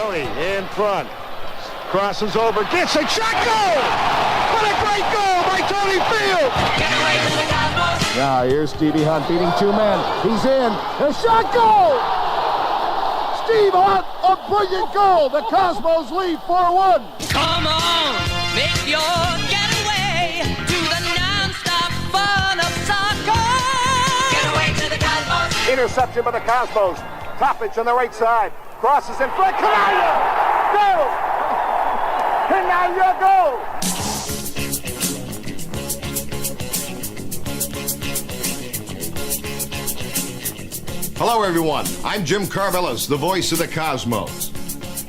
Tony in front. Crosses over, gets a shot, goal! What a great goal by Tony Field! Now here's Stevie Hunt beating two men. He's in. A shot, goal! Steve Hunt, a brilliant goal. The Cosmos lead 4-1. Come on, make your getaway to the non-stop fun of soccer. Get away to the Cosmos. Interception by the Cosmos. Toppage on the right side. Crosses in front. Canaglia! Go! Canaglia, go! Hello, everyone. I'm Jim Carvelis, the voice of the Cosmos.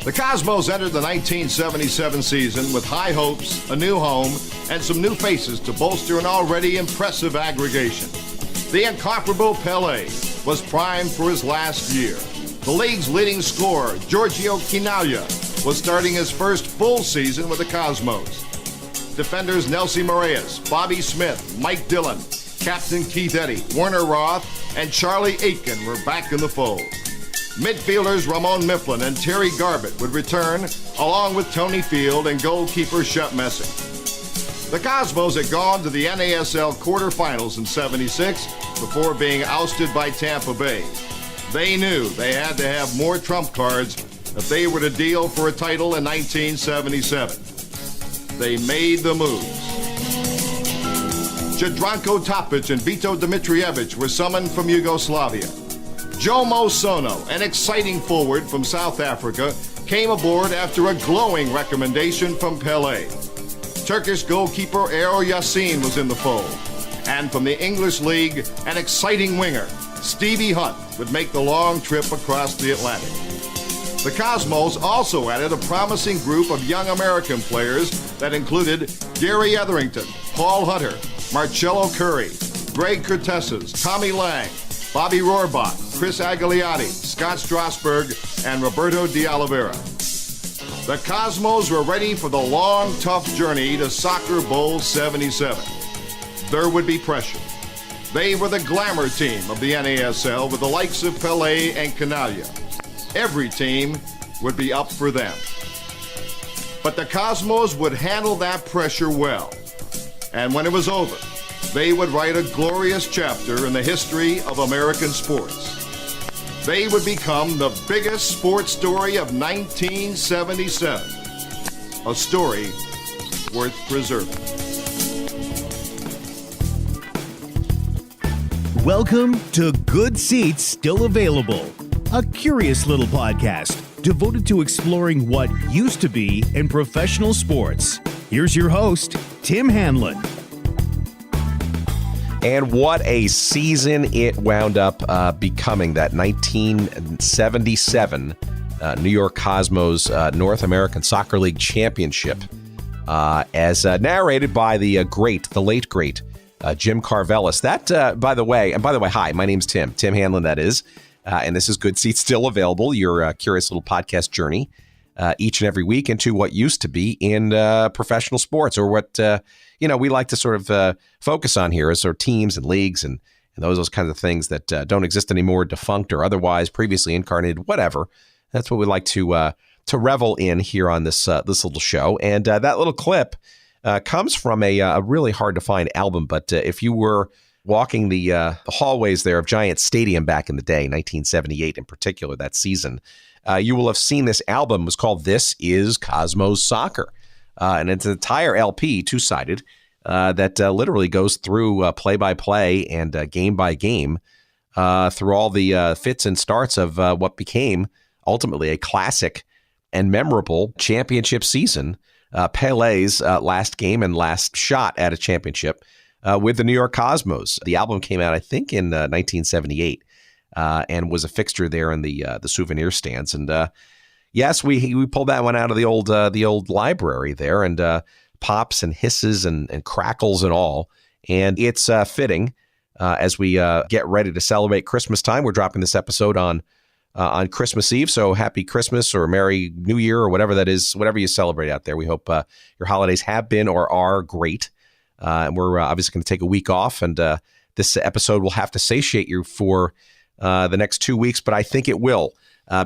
The Cosmos entered the 1977 season with high hopes, a new home, and some new faces to bolster an already impressive aggregation. The incomparable Pelé was primed for his last year. The league's leading scorer, Giorgio Canaglia, was starting his first full season with the Cosmos. Defenders Nelson Moraes, Bobby Smith, Mike Dillon, Captain Keith Eddy, Werner Roth, and Charlie Aitken were back in the fold. Midfielders Ramon Mifflin and Terry Garbett would return, along with Tony Field and goalkeeper Shep Messing. The Cosmos had gone to the NASL quarterfinals in '76 before being ousted by Tampa Bay. They knew they had to have more trump cards if they were to deal for a title in 1977. They made the moves. Jadranko Topic and Vito Dimitrijevic were summoned from Yugoslavia. Jomo Sono, an exciting forward from South Africa, came aboard after a glowing recommendation from Pelé. Turkish goalkeeper Erol Yassin was in the fold. And from the English League, an exciting winger, Stevie Hunt, would make the long trip across the Atlantic. The Cosmos also added a promising group of young American players that included Gary Etherington, Paul Hunter, Marcello Curry, Greg Cortez, Tommy Lang, Bobby Rohrbach, Chris Aguiliotti, Scott Strasburg, and Roberto de Oliveira. The Cosmos were ready for the long, tough journey to Soccer Bowl 77. There would be pressure. They were the glamour team of the NASL with the likes of Pelé and Canaglia. Every team would be up for them. But the Cosmos would handle that pressure well. And when it was over, they would write a glorious chapter in the history of American sports. They would become the biggest sports story of 1977. A story worth preserving. Welcome to Good Seats Still Available, a curious little podcast devoted to exploring what used to be in professional sports. Here's your host, Tim Hanlon. And what a season it wound up becoming, that 1977 New York Cosmos North American Soccer League Championship, as narrated by the late great Jim Carvelis. That, by the way, hi, my name's Tim Hanlon, that is, and this is Good Seats Still Available, your curious little podcast journey each and every week into what used to be in professional sports, or what we like to sort of focus on here as sort of teams and leagues and those kinds of things that don't exist anymore, defunct or otherwise, previously incarnated, whatever. That's what we like to revel in here on this little show. And that little clip comes from a really hard to find album. But if you were walking the hallways there of Giant Stadium back in the day, 1978 in particular, that season, you will have seen this album. It was called This Is Cosmos Soccer. And it's an entire LP, two-sided, that literally goes through play-by-play and game-by-game through all the fits and starts of what became ultimately a classic and memorable championship season, Pelé's last game and last shot at a championship with the New York Cosmos. The album came out, I think, in 1978 and was a fixture there in the souvenir stands. And yes, we pulled that one out of the old library there, and pops and hisses and crackles and all. And it's fitting as we get ready to celebrate Christmas time. We're dropping this episode on Christmas Eve, so happy Christmas or Merry New Year or whatever that is, whatever you celebrate out there. We hope your holidays have been or are great. And we're obviously going to take a week off, and this episode will have to satiate you for the next 2 weeks, but I think it will.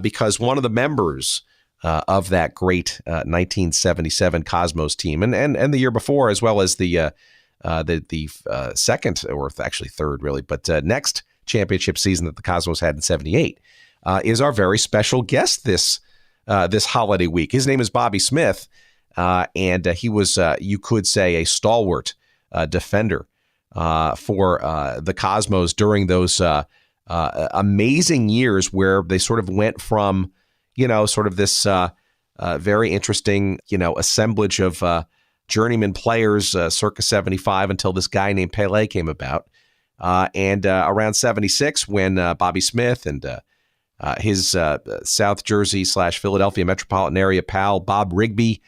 Because one of the members of that great 1977 Cosmos team, and the year before, as well as the second, or actually third, really, but next championship season that the Cosmos had in '78, is our very special guest this holiday week. His name is Bobby Smith, and he was, you could say, a stalwart defender for the Cosmos during those amazing years where they sort of went from, sort of this very interesting, assemblage of journeyman players circa 75 until this guy named Pele came about. And around 76, when Bobby Smith and his South Jersey / Philadelphia metropolitan area pal, Bob Rigby,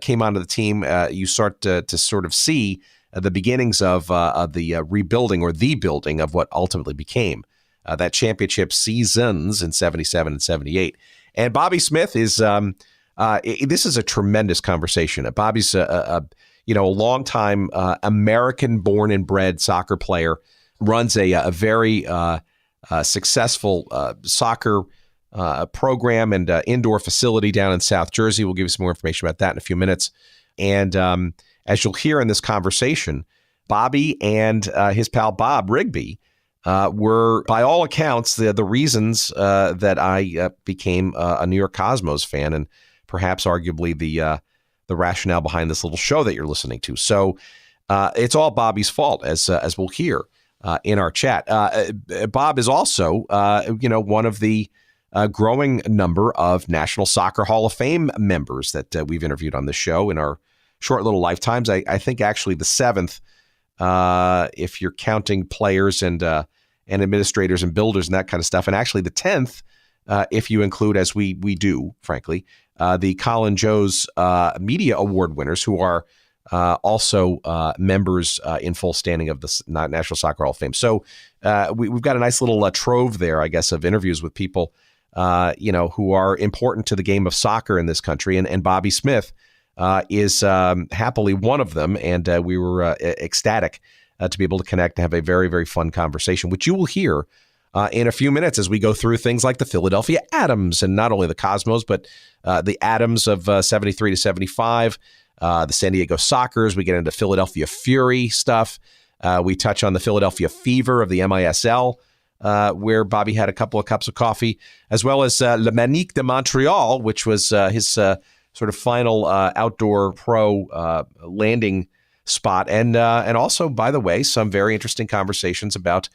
came onto the team, you start to sort of see the beginnings of the rebuilding, or the building of what ultimately became that championship seasons in 77 and 78. And Bobby Smith is, this is a tremendous conversation. Bobby's a longtime American-born and bred soccer player, runs a very successful soccer program and indoor facility down in South Jersey. We'll give you some more information about that in a few minutes. And as you'll hear in this conversation, Bobby and his pal Bob Rigby were, by all accounts, the reasons that I became a New York Cosmos fan, and perhaps arguably the rationale behind this little show that you're listening to. So it's all Bobby's fault, as we'll hear in our chat. Bob is also, one of the growing number of National Soccer Hall of Fame members that we've interviewed on this show in our short little lifetimes. I think actually the seventh, if you're counting players and administrators and builders and that kind of stuff, and actually the 10th, if you include, as we do, frankly, the Colin Joe's Media Award winners, who are also members in full standing of the National Soccer Hall of Fame. So we've got a nice little trove there, I guess, of interviews with people, who are important to the game of soccer in this country. And Bobby Smith is happily one of them. And we were ecstatic to be able to connect and have a very, very fun conversation, which you will hear in a few minutes as we go through things like the Philadelphia Atoms, and not only the Cosmos, but the Atoms of 73 to 75, the San Diego Sockers. We get into Philadelphia Fury stuff. We touch on the Philadelphia Fever of the MISL, where Bobby had a couple of cups of coffee, as well as Le Manique de Montreal, which was his sort of final outdoor pro landing spot. And also, by the way, some very interesting conversations about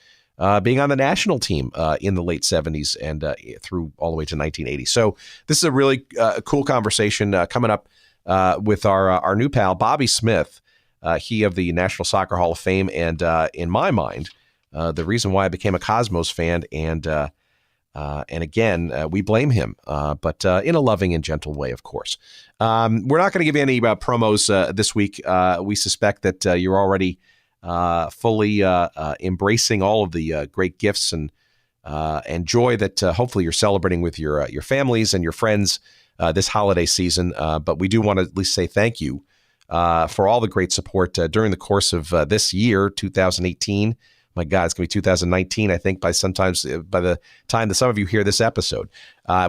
being on the national team in the late 70s and through all the way to 1980. So this is a really cool conversation coming up with our new pal, Bobby Smith, he of the National Soccer Hall of Fame. And in my mind, the reason why I became a Cosmos fan, and again, we blame him, but in a loving and gentle way, of course. We're not going to give you any promos this week. We suspect that you're already fully embracing all of the great gifts and joy that hopefully you're celebrating with your families and your friends this holiday season. But we do want to at least say thank you for all the great support during the course of this year, 2018. My God, it's going to be 2019, I think, by the time that some of you hear this episode.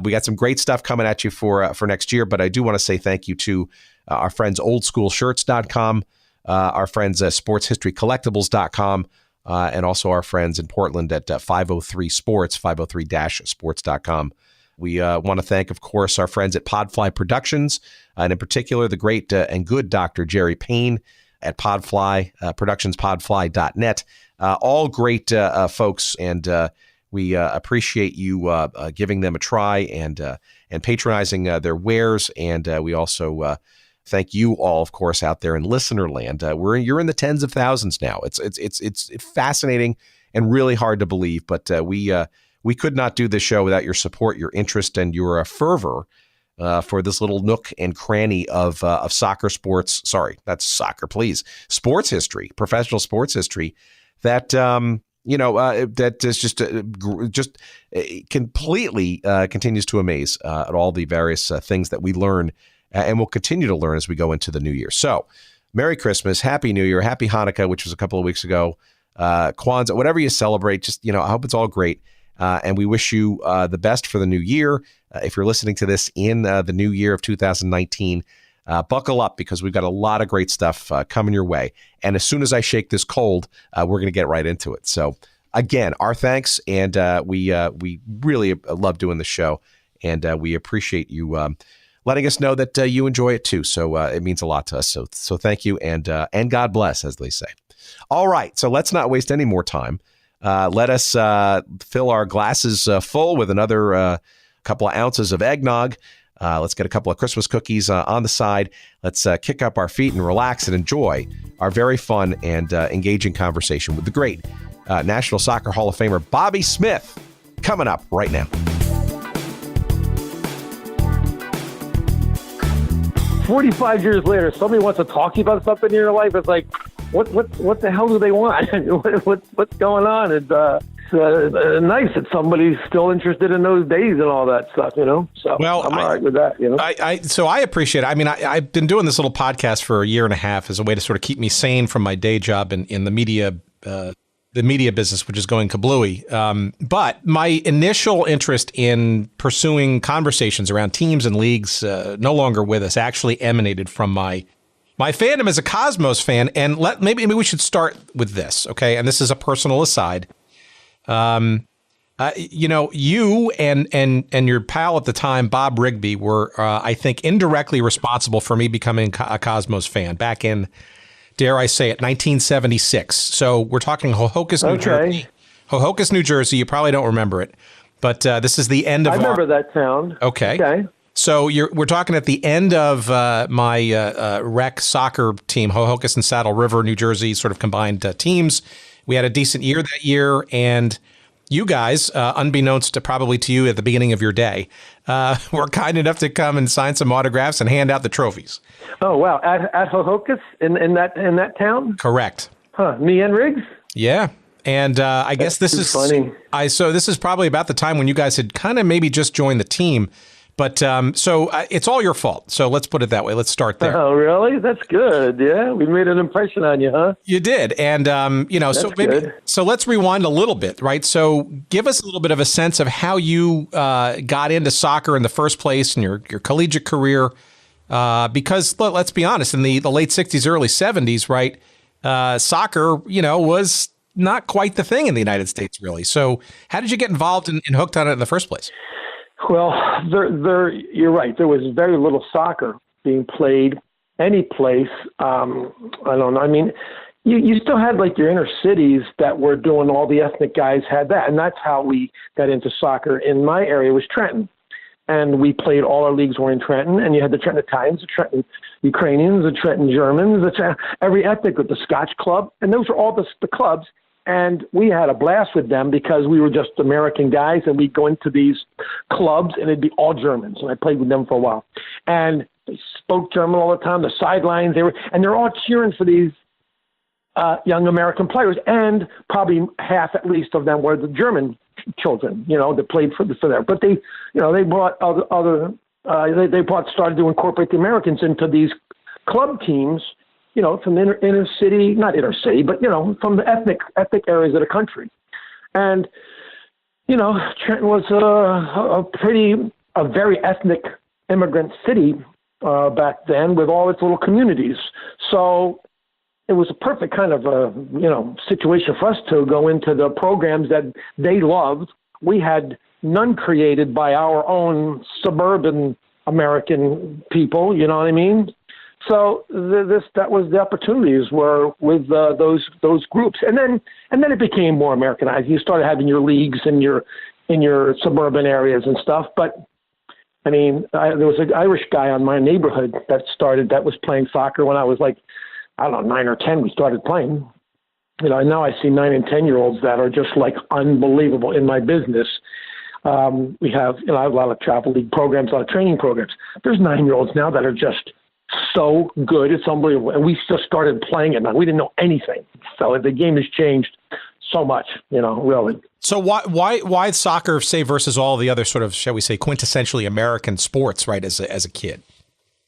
We got some great stuff coming at you for next year, but I do want to say thank you to our friends oldschoolshirts.com, our friends sportshistorycollectibles.com, and also our friends in Portland at 503 Sports, 503-sports.com. We want to thank, of course, our friends at Podfly Productions, and in particular, the great and good Dr. Jerry Payne at Podfly, productionspodfly.net. All great folks, and we appreciate you giving them a try and patronizing their wares. And we also thank you all, of course, out there in listener land. You're in the tens of thousands now. It's fascinating and really hard to believe, but we could not do this show without your support, your interest, and your fervor for this little nook and cranny of soccer sports. Sorry, that's soccer, please. Sports history, professional sports history. That that is just completely continues to amaze at all the various things that we learn and will continue to learn as we go into the new year. So, Merry Christmas, Happy New Year, Happy Hanukkah, which was a couple of weeks ago, Kwanzaa, whatever you celebrate. Just I hope it's all great. And we wish you the best for the new year. If you're listening to this in the new year of 2019, buckle up because we've got a lot of great stuff coming your way. And as soon as I shake this cold, we're going to get right into it. So again, our thanks. And we really love doing the show. And we appreciate you letting us know that you enjoy it too. So it means a lot to us. So thank you. And God bless, as they say. All right. So let's not waste any more time. Let us fill our glasses full with another couple of ounces of eggnog. Let's get a couple of Christmas cookies on the side. Let's kick up our feet and relax and enjoy our very fun and engaging conversation with the great National Soccer Hall of Famer Bobby Smith coming up right now. 45 years later, somebody wants to talk to you about something in your life. It's like, what the hell do they want? What's going on? It's nice that somebody's still interested in those days and all that stuff, So well, I'm all right with that, So I appreciate it. I mean, I've been doing this little podcast for a year and a half as a way to sort of keep me sane from my day job in the media business, which is going kablooey. But my initial interest in pursuing conversations around teams and leagues no longer with us actually emanated from my fandom as a Cosmos fan. And maybe we should start with this, okay? And this is a personal aside. You and your pal at the time, Bob Rigby, were, I think, indirectly responsible for me becoming a Cosmos fan back in, dare I say it, 1976. So we're talking Ho-Ho-Kus, New Jersey. Ho-Ho-Kus, New Jersey. You probably don't remember it, but this is the end of. I remember that town. Okay. So we're talking at the end of my rec soccer team, Ho-Ho-Kus and Saddle River, New Jersey, sort of combined teams. We had a decent year that year, and you guys, unbeknownst to probably to you at the beginning of your day, were kind enough to come and sign some autographs and hand out the trophies. Oh wow! At Ho-Ho-Kus in that town. Correct. Huh? Me and Riggs. Yeah, and I guess this is funny. So this is probably about the time when you guys had kind of maybe just joined the team. But so it's all your fault. So let's put it that way. Let's start there. Oh, really? That's good. Yeah, we made an impression on you, huh? You did, and so maybe good. So let's rewind a little bit, right? So give us a little bit of a sense of how you got into soccer in the first place in your collegiate career, because let's be honest, in the late '60s, early '70s, right? Soccer, was not quite the thing in the United States, really. So how did you get involved and hooked on it in the first place? Well, you're right. There was very little soccer being played any place. I don't know. I mean, you still had like your inner cities that were doing, all the ethnic guys had that. And that's how we got into soccer in my area was Trenton. And we played, all our leagues were in Trenton. And you had the Trenton Italians, the Trenton Ukrainians, the Trenton Germans, every ethnic with the Scotch Club. And those were all the clubs. And we had a blast with them because we were just American guys, and we'd go into these clubs, and it'd be all Germans. And I played with them for a while. And they spoke German all the time. The sidelines, they're all cheering for these young American players. And probably half, at least, of them were the German children, that played for there. But they brought started to incorporate the Americans into these club teams. From the inner city, not inner city, but, from the ethnic areas of the country. And, Trenton was a very ethnic immigrant city back then with all its little communities. So it was a perfect kind of, situation for us to go into the programs that they loved. We had none created by our own suburban American people, you know what I mean? So that was the opportunities were with those groups, and then it became more Americanized. You started having your leagues in your suburban areas and stuff. But I mean, there was an Irish guy on my neighborhood that was playing soccer when I was like, I don't know, 9 or 10. We started playing. And now I see 9 and 10-year-olds that are just like unbelievable in my business. We have I have a lot of travel league programs, a lot of training programs. There's 9-year-olds now that are just so good. It's unbelievable. And we just started playing it now. We didn't know anything. So the game has changed so much, really. So why soccer, say, versus all the other sort of, shall we say, quintessentially American sports, right, as a kid?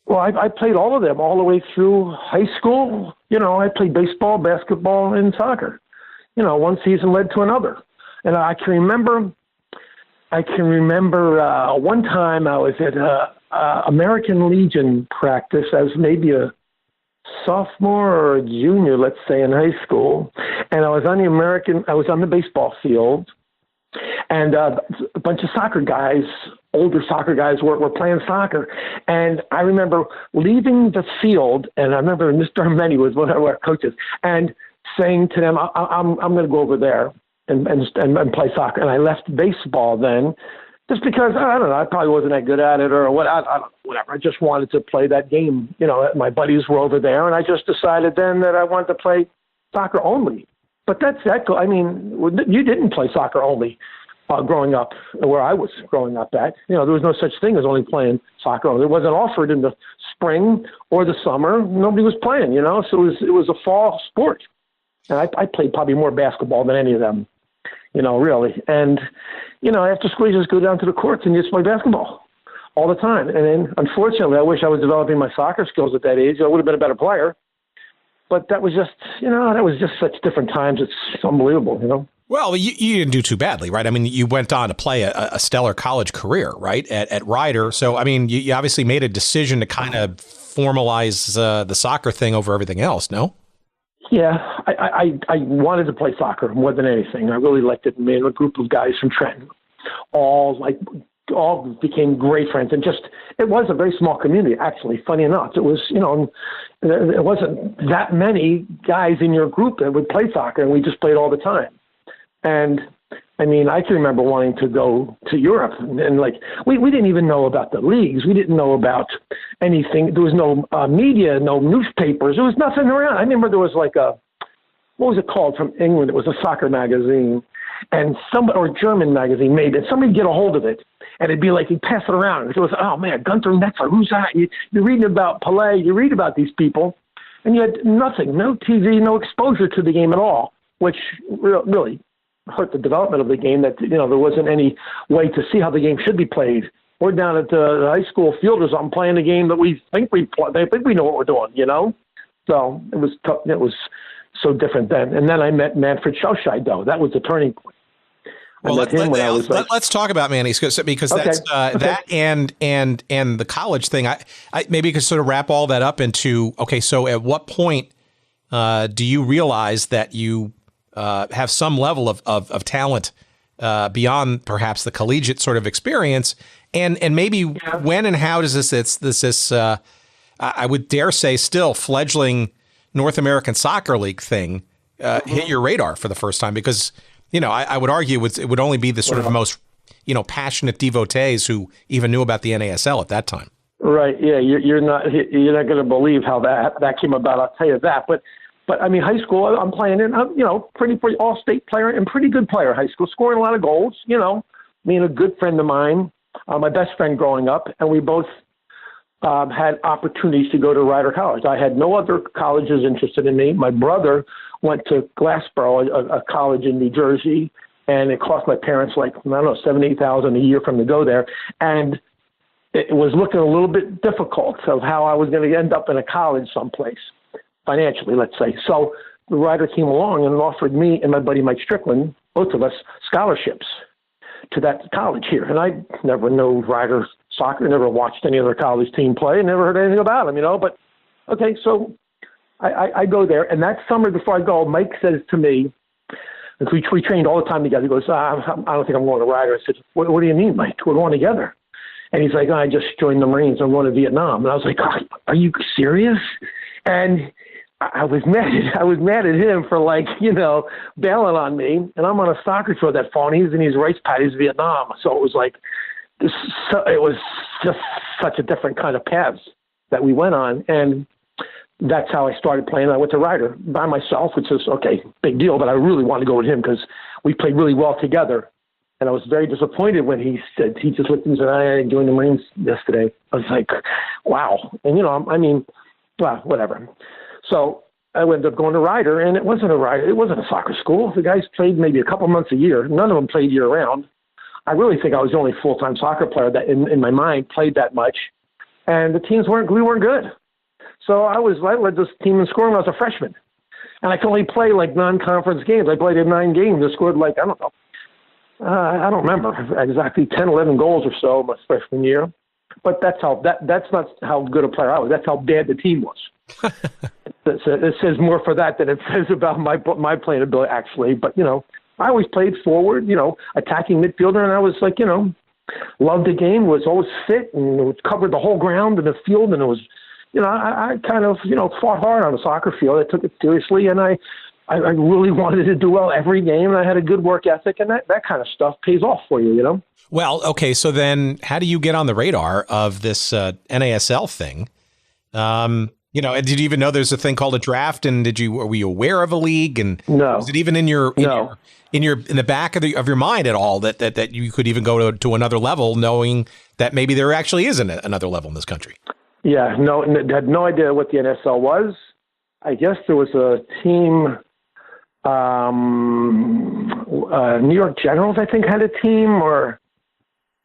Well, I played all of them all the way through high school. I played baseball, basketball, and soccer. One season led to another. And I can remember I can remember one time I was at American Legion practice as maybe a sophomore or a junior, let's say, in high school, and I was on the baseball field, and a bunch of soccer guys, older soccer guys, were playing soccer, and I remember leaving the field, and I remember Mr. Armeni was one of our coaches, and saying to them, I'm going to go over there and play soccer. And I left baseball then just because, I don't know, I probably wasn't that good at it or what, whatever. I just wanted to play that game. You know, my buddies were over there, and I just decided then that I wanted to play soccer only. But that's that. I mean, you didn't play soccer only growing up where I was growing up at. You know, there was no such thing as only playing soccer only. It wasn't offered in the spring or the summer. Nobody was playing, you know, so it was a fall sport. And I played probably more basketball than any of them, you know, really. And, you know, after school, you just go down to the courts and just play basketball all the time. And then, unfortunately, I wish I was developing my soccer skills at that age. I would have been a better player. But that was just, you know, that was just such different times. It's unbelievable, you know. Well, you didn't do too badly, right? I mean, you went on to play a stellar college career, right, at Rider. So, I mean, you obviously made a decision to kind of formalize the soccer thing over everything else, no? Yeah, I wanted to play soccer more than anything. I really liked it. Man, a group of guys from Trenton, all became great friends. And it was a very small community, actually, funny enough. It was, you know, it wasn't that many guys in your group that would play soccer, and we just played all the time. And I mean, I can remember wanting to go to Europe, and like we didn't even know about the leagues. We didn't know about anything. There was no media, no newspapers. There was nothing around. I remember there was like what was it called from England? It was a soccer magazine, and or a German magazine maybe. And somebody'd get a hold of it, and it'd be like you'd pass it around. It was, oh man, Gunther Netzer, who's that? You're reading about Pelé. You read about these people, and you had nothing, no TV, no exposure to the game at all, which really hurt the development of the game. That, you know, there wasn't any way to see how the game should be played. We're down at the high school field or something playing the game that we think they think we know what we're doing, you know. So it was tough. It was so different then. And then I met Manfred Schauscheid, though. That was the turning point. Well, let's talk about Manny, because okay. That's that and the college thing. I maybe you could sort of wrap all that up into, okay, so at what point do you realize that you have some level of talent beyond perhaps the collegiate sort of experience, and maybe when and how does this I would dare say still fledgling North American Soccer League thing hit your radar for the first time? Because, you know, I would argue it would only be the sort of most, you know, passionate devotees who even knew about the NASL at that time. Right. Yeah. You're not going to believe how that came about. I'll tell you that. But I mean, high school, I'm playing in, you know, pretty all-state player and pretty good player. High school, scoring a lot of goals. You know, me and a good friend of mine, my best friend growing up, and we both had opportunities to go to Rider College. I had no other colleges interested in me. My brother went to Glassboro, a college in New Jersey, and it cost my parents like, I don't know, $7,000, $8,000 a year for them to go there. And it was looking a little bit difficult of how I was going to end up in a college someplace, financially, let's say. So the Rider came along and offered me and my buddy Mike Strickland, both of us, scholarships to that college here. And I never knew Rider soccer, never watched any other college team play, never heard anything about them, you know. But, okay, so I go there. And that summer before I go, Mike says to me, and we trained all the time together. He goes, I don't think I'm going to Rider. I said, what do you mean, Mike? We're going together. And he's like, I just joined the Marines. I'm going to Vietnam. And I was like, are you serious? And I was mad at him for, like, you know, bailing on me. And I'm on a soccer tour that fall, and he's in his rice paddies, Vietnam. So it was like, it was just such a different kind of paths that we went on. And that's how I started playing. I went to Rider by myself, which is, okay, big deal, but I really wanted to go with him because we played really well together. And I was very disappointed when he just looked at me and said, I joined the Marines yesterday. I was like, wow. And, you know, I mean, well, whatever. So I ended up going to Rider, and it wasn't a soccer school. The guys played maybe a couple months a year. None of them played year-round. I really think I was the only full-time soccer player that, in my mind, played that much. And the teams we weren't good. So I led this team in scoring when I was a freshman. And I could only play, like, non-conference games. I played in 9 games. I scored, like, I don't know, I don't remember exactly 10, 11 goals or so my freshman year. But that's not how good a player I was. That's how bad the team was. It says more for that than it says about my playing ability, actually. But, I always played forward, attacking midfielder, and I was like, loved the game, was always fit and covered the whole ground in the field. And it was, I kind of, fought hard on the soccer field. I took it seriously, and I really wanted to do well every game, and I had a good work ethic, and that kind of stuff pays off for you, Well, okay, so then how do you get on the radar of this NASL thing? Did you even know there's a thing called a draft, and were you aware of a league? And no, was it even in the back of your mind at all that you could even go to another level, knowing that maybe there actually isn't another level in this country? Yeah, no, had no idea what the NSL was. I guess there was a team. New York Generals, I think, had a team,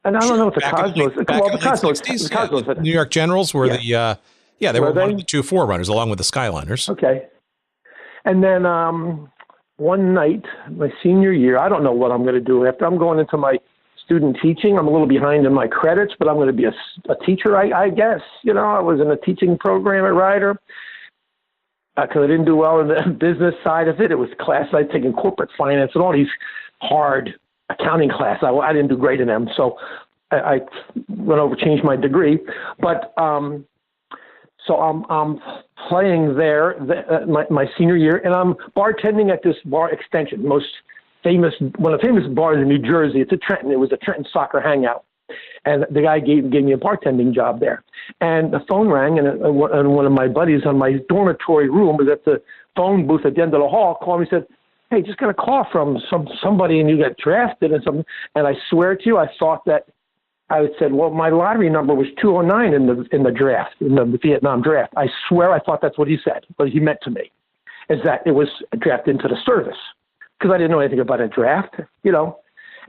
and I don't know what the Cosmos. The Cosmos. New York Generals were they were one of the two forerunners, along with the Skyliners. Okay, and then one night, my senior year, I don't know what I'm going to do after. I'm going into my student teaching. I'm a little behind in my credits, but I'm going to be a teacher, I guess. I was in a teaching program at Rider. Because I didn't do well in the business side of it. It was classes I'd taken corporate finance and all these hard accounting classes. I didn't do great in them. So I went over, changed my degree. But so I'm playing there my senior year, and I'm bartending at this bar Extension, one of the famous bars in New Jersey. It's Trenton. It was a Trenton soccer hangout. And the guy gave me a bartending job there. And the phone rang, and one of my buddies on my dormitory room was at the phone booth at the end of the hall, called me and said, "Hey, just got a call from somebody, and you got drafted and something." And I swear to you, I thought that I said, well, my lottery number was 209 in the draft, in the Vietnam draft. I swear I thought that's what he said. What he meant to me is that it was a draft into the service, because I didn't know anything about a draft,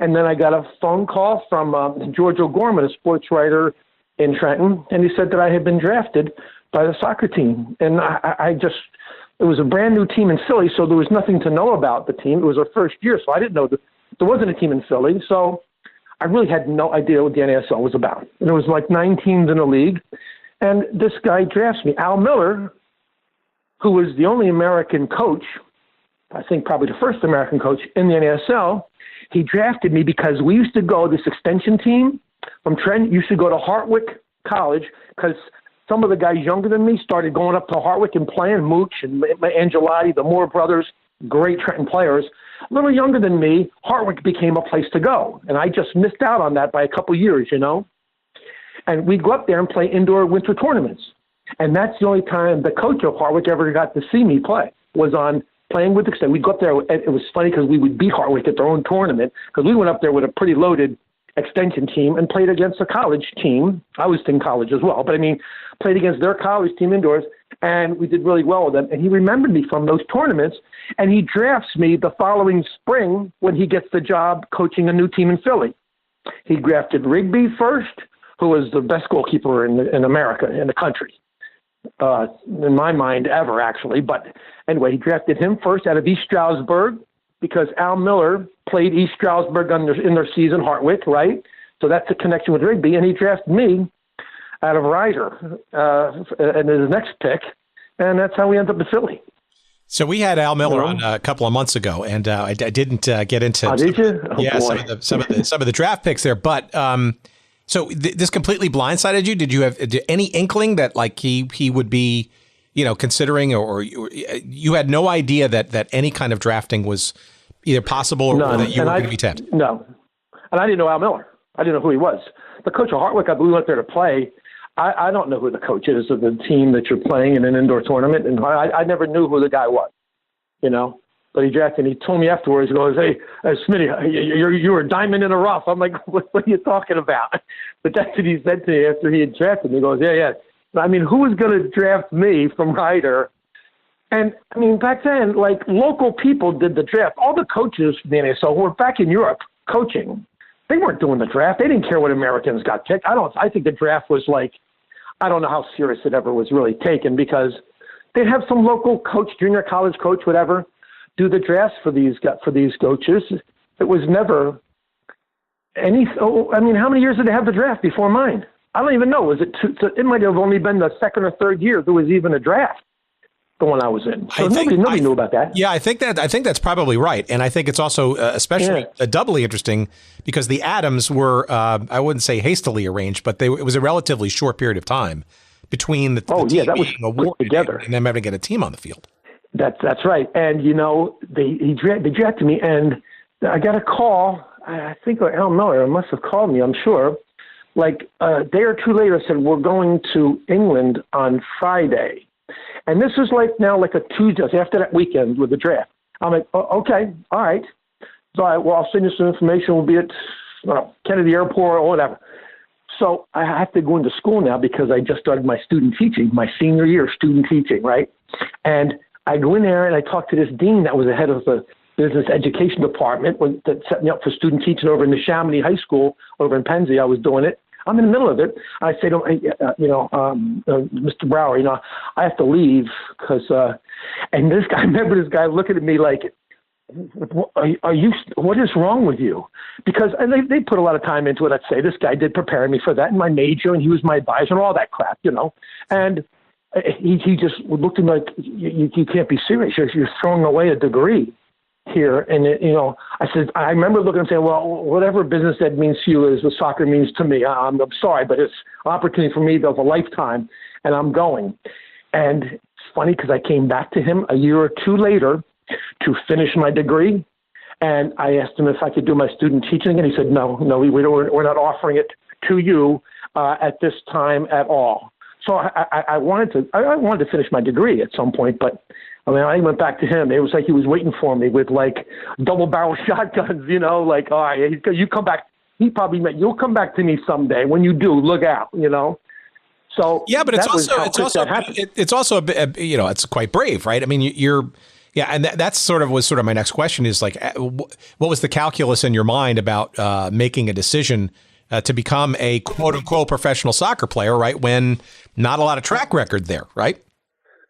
And then I got a phone call from George O'Gorman, a sports writer in Trenton, and he said that I had been drafted by the soccer team. And it was a brand new team in Philly, so there was nothing to know about the team. It was our first year, so I didn't know there wasn't a team in Philly. So I really had no idea what the NASL was about. And there was like 9 teams in the league. And this guy drafts me, Al Miller, who was the only American coach, I think probably the first American coach in the NASL. He drafted me because we used to go, this extension team from Trenton used to go to Hartwick College, because some of the guys younger than me started going up to Hartwick and playing. Mooch and Angelotti, the Moore brothers, great Trenton players. A little younger than me, Hartwick became a place to go. And I just missed out on that by a couple years, And we'd go up there and play indoor winter tournaments. And that's the only time the coach of Hartwick ever got to see me play, was on playing with Extension. We'd go up there, and it was funny because we would beat Hartwick at their own tournament, because we went up there with a pretty loaded Extension team and played against a college team. I was in college as well, but played against their college team indoors, and we did really well with them. And he remembered me from those tournaments, and he drafts me the following spring when he gets the job coaching a new team in Philly. He drafted Rigby first, who was the best goalkeeper in America, in the country. In my mind, ever, actually. But anyway, he drafted him first out of East Stroudsburg, because Al Miller played East Stroudsburg in their season, Hartwick, right? So that's a connection with Rigby. And he drafted me out of Rider and his next pick, and that's how we ended up in Philly. So we had Al Miller on a couple of months ago, and I didn't get into did you? Oh, yeah, boy. some of the draft picks there, but so this completely blindsided you? Did you have any inkling that like he would be, considering, or you had no idea that any kind of drafting was either possible or that you were going to be tempted? No, and I didn't know Al Miller. I didn't know who he was. The coach of Hartwick, we went there to play. I don't know who the coach is of the team that you're playing in an indoor tournament, and I never knew who the guy was, But he drafted, and he told me afterwards, he goes, "Hey, Smitty, you were a diamond in the rough." I'm like, what are you talking about? But that's what he said to me after he had drafted me. He goes, yeah. Who was going to draft me from Rider? And, back then, like, local people did the draft. All the coaches from the NASL who were back in Europe coaching, they weren't doing the draft. They didn't care what Americans got picked. I think the draft was like, I don't know how serious it ever was really taken, because they'd have some local coach, junior college coach, whatever, do the drafts for these coaches. It was never how many years did they have the draft before mine? I don't even know. Was it it might have only been the second or third year there was even a draft, the one I was in. So nobody knew about that. Yeah, I think that's probably right. And I think it's also especially doubly interesting because the Adams were, I wouldn't say hastily arranged, but it was a relatively short period of time between the team that was being awarded together and them having to get a team on the field. That's right. And, they drafted me, and I got a call. I don't know. It must have called me, I'm sure. Like a day or two later, said, we're going to England on Friday. And this was like a Tuesday after that weekend with the draft. I'm like, okay, all right. So I'll send you some information. We'll be at Kennedy Airport or whatever. So I have to go into school now because I just started my student teaching, my senior year of student teaching, right? And I go in there and I talk to this dean that was the head of the business education department that set me up for student teaching over in the Chamonix High School over in Pennsy. I was doing it. I'm in the middle of it. I say to him, Mr. Brower, I have to leave because, and this guy, I remember this guy looking at me like, what is wrong with you? Because they put a lot of time into it. I'd say this guy did prepare me for that and my major, and he was my advisor and all that crap, and he just looked at me like, you can't be serious. You're throwing away a degree here. And, I said, I remember looking and saying, well, whatever business ed means to you is what soccer means to me. I'm sorry, but it's an opportunity for me of a lifetime, and I'm going. And it's funny because I came back to him a year or two later to finish my degree. And I asked him if I could do my student teaching again. He said, no, we're not offering it to you at this time at all. So I wanted to finish my degree at some point, but I went back to him. It was like he was waiting for me with like double barrel shotguns, like, all right, you come back. He probably meant you'll come back to me someday. When you do, look out, So yeah, but it's also a bit, it's quite brave, right? I mean, and that's was my next question is like, what was the calculus in your mind about making a decision to become a quote unquote professional soccer player, right? When not a lot of track record there, right?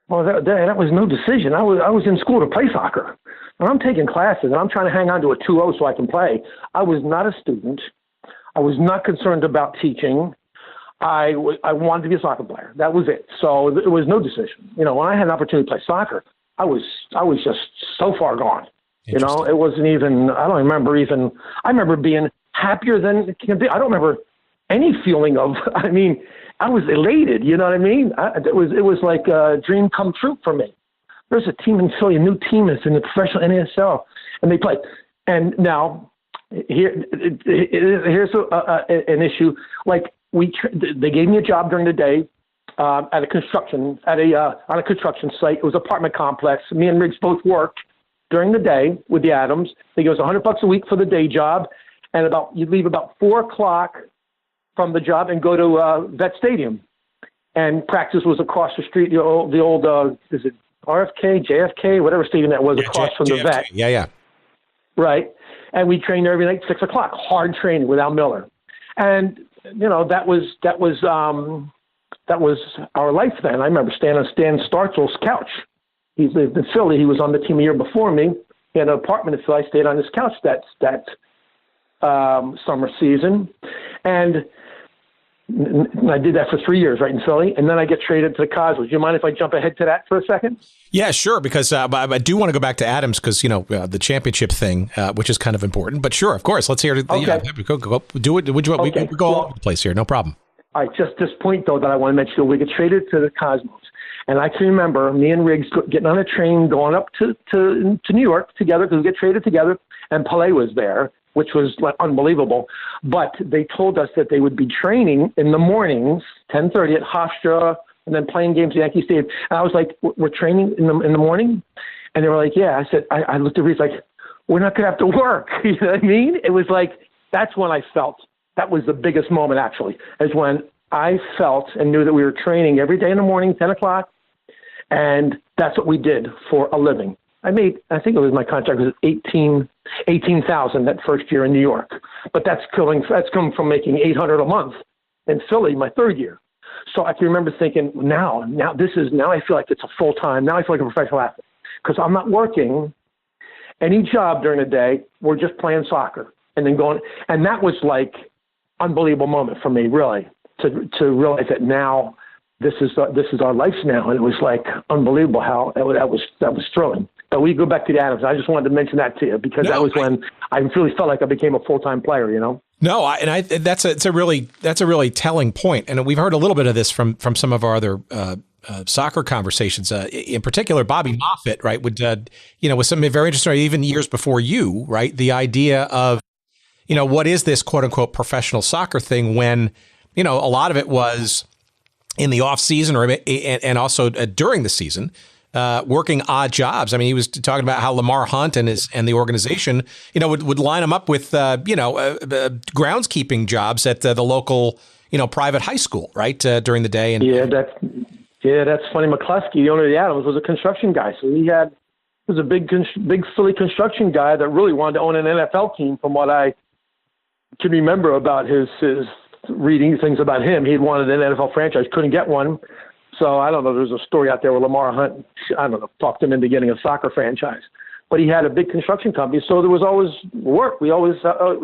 Well, that was no decision. I was in school to play soccer, and I'm taking classes, and I'm trying to hang on to a 2.0 so I can play. I was not a student. I was not concerned about teaching. I wanted to be a soccer player. That was it. So it was no decision. When I had an opportunity to play soccer, I was just so far gone. It wasn't even. I remember being happier than it can be. I don't remember any feeling of. I was elated, you know what I mean? It was like a dream come true for me. There's a team in Philly, a new team is in the professional NASL, and they play. And now here's an issue. Like they gave me a job during the day on a construction site. It was an apartment complex. Me and Riggs both worked during the day with the Adams. They gave us $100 a week for the day job, and you'd leave about 4:00 from the job and go to Vet Stadium, and practice was across the street. The old is it RFK, JFK, whatever stadium that was across from the Vet. Yeah. Right, and we trained there every night 6:00. Hard training with Al Miller, and that was our life then. I remember standing on Stan Startzel's couch. He lived in Philly. He was on the team a year before me. He had an apartment in Philly. I stayed on his couch that summer season, and I did that for 3 years right in Philly, and then I get traded to the Cosmos. Do you mind if I jump ahead to that for a second? Yeah, sure, because I do want to go back to Adams because, the championship thing, which is kind of important. But sure, of course, let's hear it. Okay. Go do it. We go all over the place here. No problem. All right, just this point, though, that I want to mention. We get traded to the Cosmos. And I can remember me and Riggs getting on a train, going up to New York together because we get traded together, and Pelé was there, which was like unbelievable. But they told us that they would be training in the mornings, 10:30 at Hofstra, and then playing games at Yankee Stadium. And I was like, we're training in the morning? And they were like, yeah. I said, I looked at Reese like, we're not going to have to work. You know what I mean? It was like, that's when I felt, that was the biggest moment actually, is when I felt and knew that we were training every day in the morning, 10 o'clock. And that's what we did for a living. I think it was my contract was $18,000 that first year in New York, but that's coming from making $800 a month in Philly my third year. So I can remember thinking, now I feel like it's a full time. Now I feel like a professional athlete because I'm not working any job during the day. We're just playing soccer, and then going, and that was like unbelievable moment for me, really, to realize that now this is our lives now. And it was like unbelievable how that was thrilling. But we go back to the Adams. I just wanted to mention that to you because that was when I really felt like I became a full-time player, you know? No, that's a really telling point. And we've heard a little bit of this from some of our other soccer conversations. In particular, Bobby Moffett, right, would was something very interesting, even years before you, right? The idea of, what is this quote unquote professional soccer thing when, a lot of it was in the off season and also during the season. Working odd jobs. I mean, he was talking about how Lamar Hunt and the organization, would line him up with, groundskeeping jobs at the local, private high school, right, during the day. And that's funny. McCluskey, the owner of the Adams, was a construction guy, so he was a big Philly construction guy that really wanted to own an NFL team. From what I can remember about his reading things about him, he wanted an NFL franchise, couldn't get one. So I don't know. There's a story out there where Lamar Hunt, talked him into getting a soccer franchise. But he had a big construction company, so there was always work. We always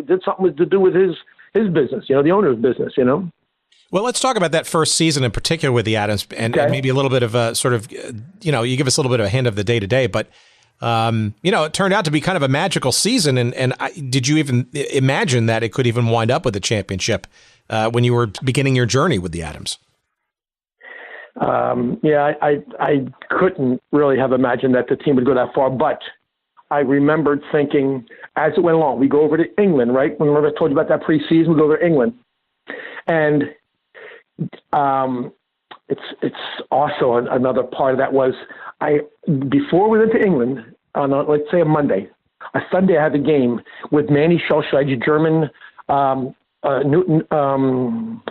did something to do with his business, the owner's business, Well, let's talk about that first season in particular with the Adams, and maybe a little bit of a sort of, you give us a little bit of a hint of the day-to-day, but, it turned out to be kind of a magical season. And did you even imagine that it could even wind up with a championship when you were beginning your journey with the Adams? I couldn't really have imagined that the team would go that far, but I remembered thinking as it went along, we go over to England, right? Remember I told you about that preseason, we go over to England. And it's also another part of that was before we went to England on let's say a Monday, a Sunday I had the game with Manny Schulscheid's German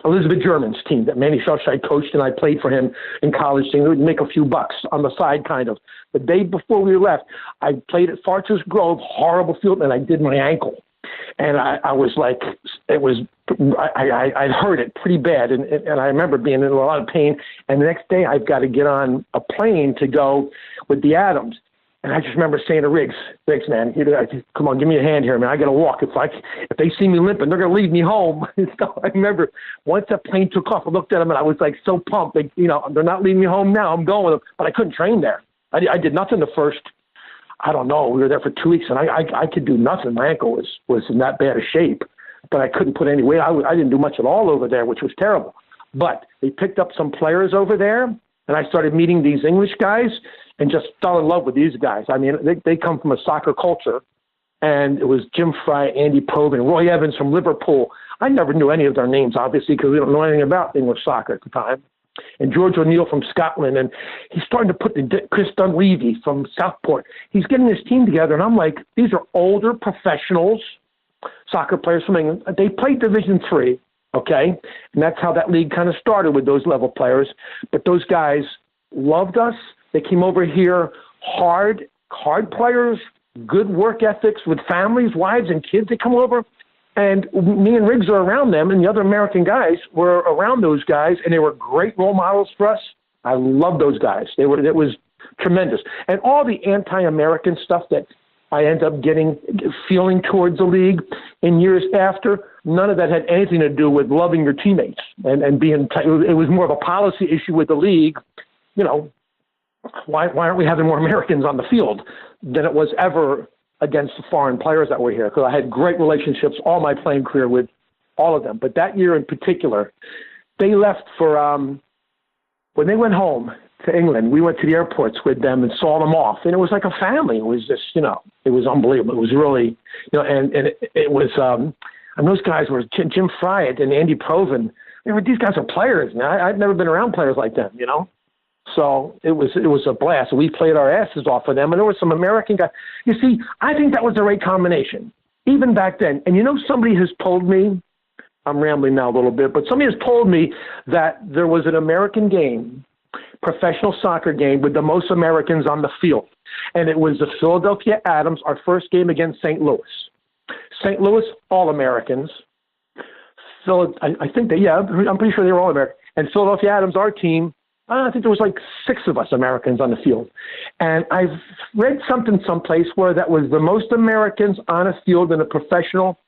Elizabeth German's team that Manny Schulscheid coached, and I played for him in college. So we'd make a few bucks on the side, kind of. The day before we left, I played at Farters Grove, horrible field, and I did my ankle. And I was like, I hurt it pretty bad, and I remember being in a lot of pain. And the next day, I've got to get on a plane to go with the Adams. And I just remember saying to Riggs, man, come on, give me a hand here, man. I got to walk. It's like if they see me limping, they're going to leave me home. So I remember once that plane took off, I looked at them and I was like so pumped. Like, they're not leaving me home now. I'm going with them. But I couldn't train there. I did nothing the first, I don't know. We were there for 2 weeks and I could do nothing. My ankle was in that bad a shape, but I couldn't put any weight. I didn't do much at all over there, which was terrible. But they picked up some players over there, and I started meeting these English guys and just fell in love with these guys. I mean, they come from a soccer culture, and it was Jim Fry, Andy Pove, and Roy Evans from Liverpool. I never knew any of their names, obviously, because we don't know anything about English soccer at the time. And George O'Neill from Scotland, and he's starting to put Chris Dunleavy from Southport. He's getting his team together, and I'm like, these are older professionals, soccer players from England. They played Division III, okay? And that's how that league kind of started with those level players. But those guys loved us. They came over here hard players, good work ethics with families, wives, and kids. They come over, and me and Riggs are around them, and the other American guys were around those guys, and they were great role models for us. I love those guys. It was tremendous. And all the anti-American stuff that I ended up feeling towards the league in years after, none of that had anything to do with loving your teammates and being. It was more of a policy issue with the league. Why aren't we having more Americans on the field than it was ever against the foreign players that were here? Because I had great relationships all my playing career with all of them. But that year in particular, they left for when they went home to England, we went to the airports with them and saw them off. And it was like a family. It was just, it was unbelievable. It was really, and it was, and those guys were Jim Fry and Andy Proven. These guys are players, man. I'd never been around players like them, So it was a blast. We played our asses off of them, and there were some American guys. You see, I think that was the right combination, even back then. And somebody has told me, I'm rambling now a little bit, but somebody has told me that there was an American game, professional soccer game, with the most Americans on the field. And it was the Philadelphia Adams, our first game against St. Louis. St. Louis, all Americans. I think I'm pretty sure they were all American. And Philadelphia Adams, our team, I think there was like 6 of us Americans on the field. And I've read something someplace where that was the most Americans on a field in a professional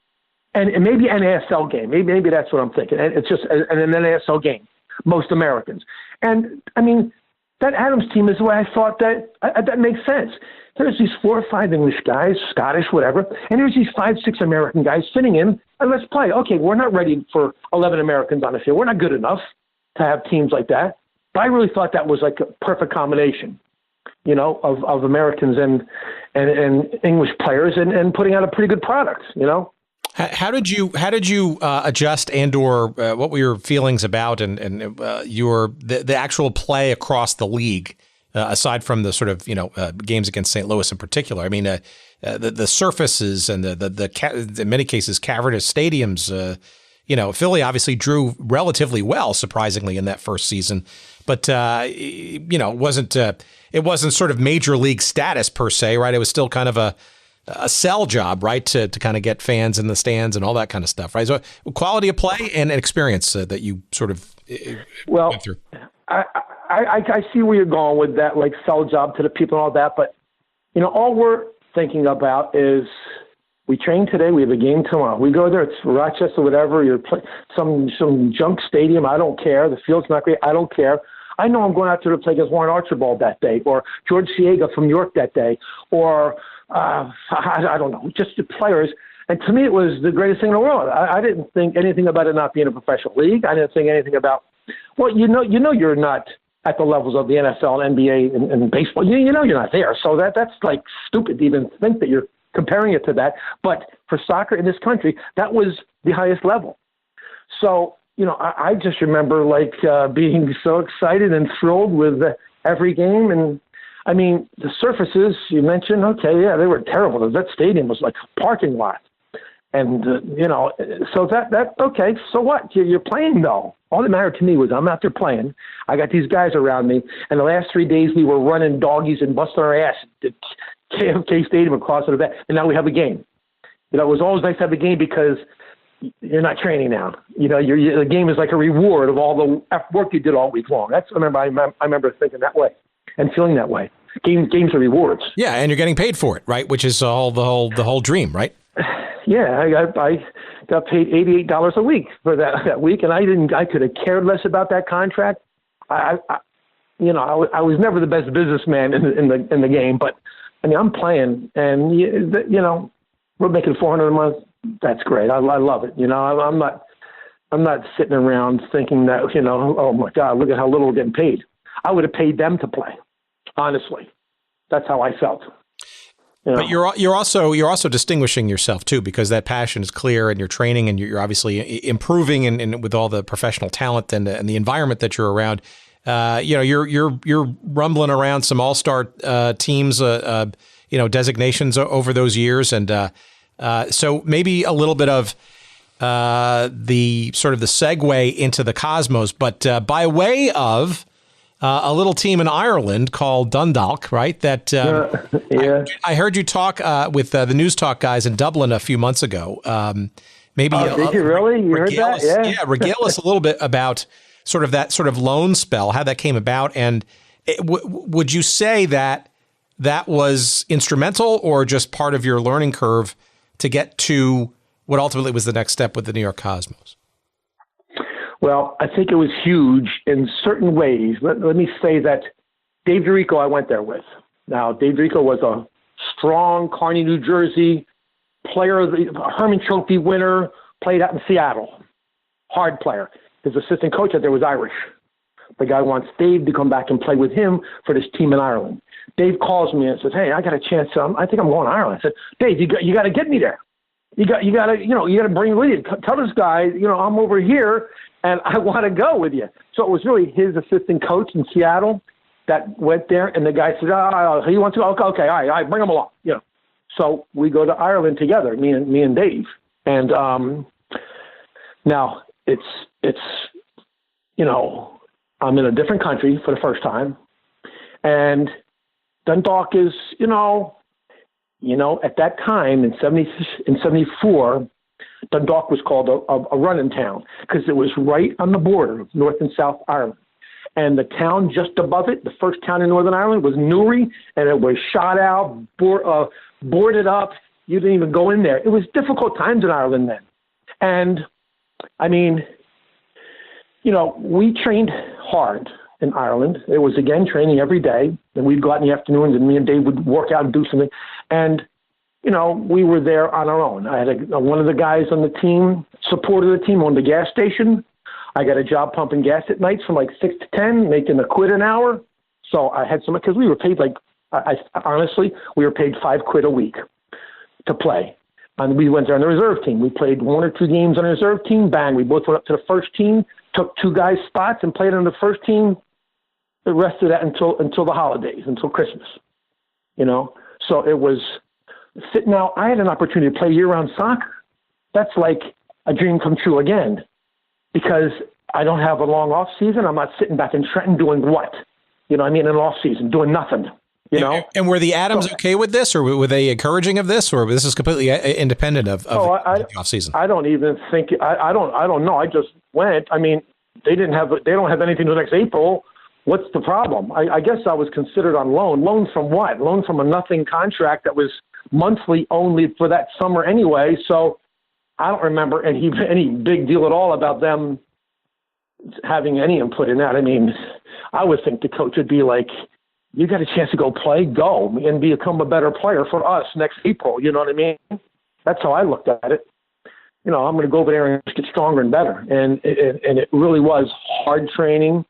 and maybe an NASL game. Maybe that's what I'm thinking. And it's just an NASL game, most Americans. And, I mean, that Adams team is the way I thought that makes sense. There's these 4 or 5 English guys, Scottish, whatever, and there's these 5, 6 American guys fitting in, and let's play. Okay, we're not ready for 11 Americans on the field. We're not good enough to have teams like that. But I really thought that was like a perfect combination, you know, of Americans and English players and putting out a pretty good product, you know. How did you adjust and/or what were your feelings about and the actual play across the league, aside from the sort of games against St. Louis in particular? I mean, the surfaces and the in many cases cavernous stadiums. Philly obviously drew relatively well, surprisingly, in that first season, but it wasn't sort of major league status per se, right? It was still kind of a sell job, right, to kind of get fans in the stands and all that kind of stuff, right? So quality of play and experience that you sort of went through. I see where you're going with that, like sell job to the people and all that, but all we're thinking about is we train today, we have a game tomorrow. We go there, it's Rochester, whatever, you're some junk stadium, I don't care. The field's not great, I don't care. I know I'm going out there to play against Warren Archibald that day, or George Siega from York that day, or I don't know, just the players. And to me, it was the greatest thing in the world. I didn't think anything about it not being a professional league. I didn't think anything about, you're not at the levels of the NFL and NBA and baseball. You know you're not there. So that's like stupid to even think that you're comparing it to that. But for soccer in this country, that was the highest level. So, I just remember being so excited and thrilled with every game. And I mean, the surfaces you mentioned, okay, yeah, they were terrible. That stadium was like a parking lot. And, so okay, so what? You're playing though. All that mattered to me was I'm out there playing. I got these guys around me. And the last 3 days we were running doggies and busting our ass at KFK Stadium across the back. And now we have a game. It was always nice to have a game because you're not training now. The game is like a reward of all the work you did all week long. I remember thinking that way and feeling that way. Games are rewards. Yeah, and you're getting paid for it, right? Which is the whole dream, right? Yeah, I got paid $88 a week for that week, and I could have cared less about that contract. I was never the best businessman in the game, but I mean, I'm playing, and we're making $400 a month. That's great. I love it. I'm not sitting around thinking that oh my God, look at how little we're getting paid. I would have paid them to play. Honestly, that's how I felt. But you're also distinguishing yourself too, because that passion is clear, and you're training, and you're obviously improving, and with all the professional talent and the environment that you're around. You're rumbling around some all-star teams, designations over those years, and so maybe a little bit of the sort of the segue into the Cosmos, but by way of a little team in Ireland called Dundalk, right? That yeah. I heard you talk with the News Talk guys in Dublin a few months ago. Maybe did you really? You heard that? Yeah, regale us a little bit about sort of that sort of loan spell, how that came about, and would you say that was instrumental or just part of your learning curve to get to what ultimately was the next step with the New York Cosmos? Well, I think it was huge in certain ways. Let me say that Dave DiRico I went there with. Now, Dave DiRico was a strong Kearney, New Jersey player, the Herman Trophy winner, played out in Seattle. Hard player. His assistant coach out there was Irish. The guy wants Dave to come back and play with him for this team in Ireland. Dave calls me and says, "Hey, I got a chance. I think I'm going to Ireland." I said, "Dave, you got to get me there. You got to bring me with you. Tell this guy, I'm over here and I want to go with you." So it was really his assistant coach in Seattle that went there, and the guy said, "Oh, he wants to go. Okay, all right, bring him along." So we go to Ireland together, me and Dave, and now it's I'm in a different country for the first time, and Dundalk is, at that time in 74, Dundalk was called a running town because it was right on the border of North and South Ireland. And the town just above it, the first town in Northern Ireland, was Newry, and it was shot out, boarded up. You didn't even go in there. It was difficult times in Ireland then. And I mean, we trained hard in Ireland. It was, again, training every day. And we'd go out in the afternoons, and me and Dave would work out and do something. And, we were there on our own. I had one of the guys on the team, supported the team, owned the gas station. I got a job pumping gas at nights from like 6 to 10, making $1 an hour. So I had because we were paid honestly, we were paid $5 a week to play. And we went there on the reserve team. We played 1 or 2 games on the reserve team. Bang, we both went up to the first team, took 2 guys' spots, and played on the first team the rest of that until the holidays, until Christmas. So it was sitting out. I had an opportunity to play year-round soccer. That's like a dream come true again, because I don't have a long off season. I'm not sitting back in Trenton doing what? In an off season, doing nothing. And were the Adams okay with this, or were they encouraging of this, or this is completely independent of the off season? I don't even think I don't know. I just went. I mean, they don't have anything until next April. What's the problem? I guess I was considered on loan. Loan from what? Loan from a nothing contract that was monthly only for that summer anyway. So I don't remember any big deal at all about them having any input in that. I mean, I would think the coach would be like, you got a chance to go play, go and become a better player for us next April. You know what I mean? That's how I looked at it. I'm going to go over there and get stronger and better. And it really was hard training.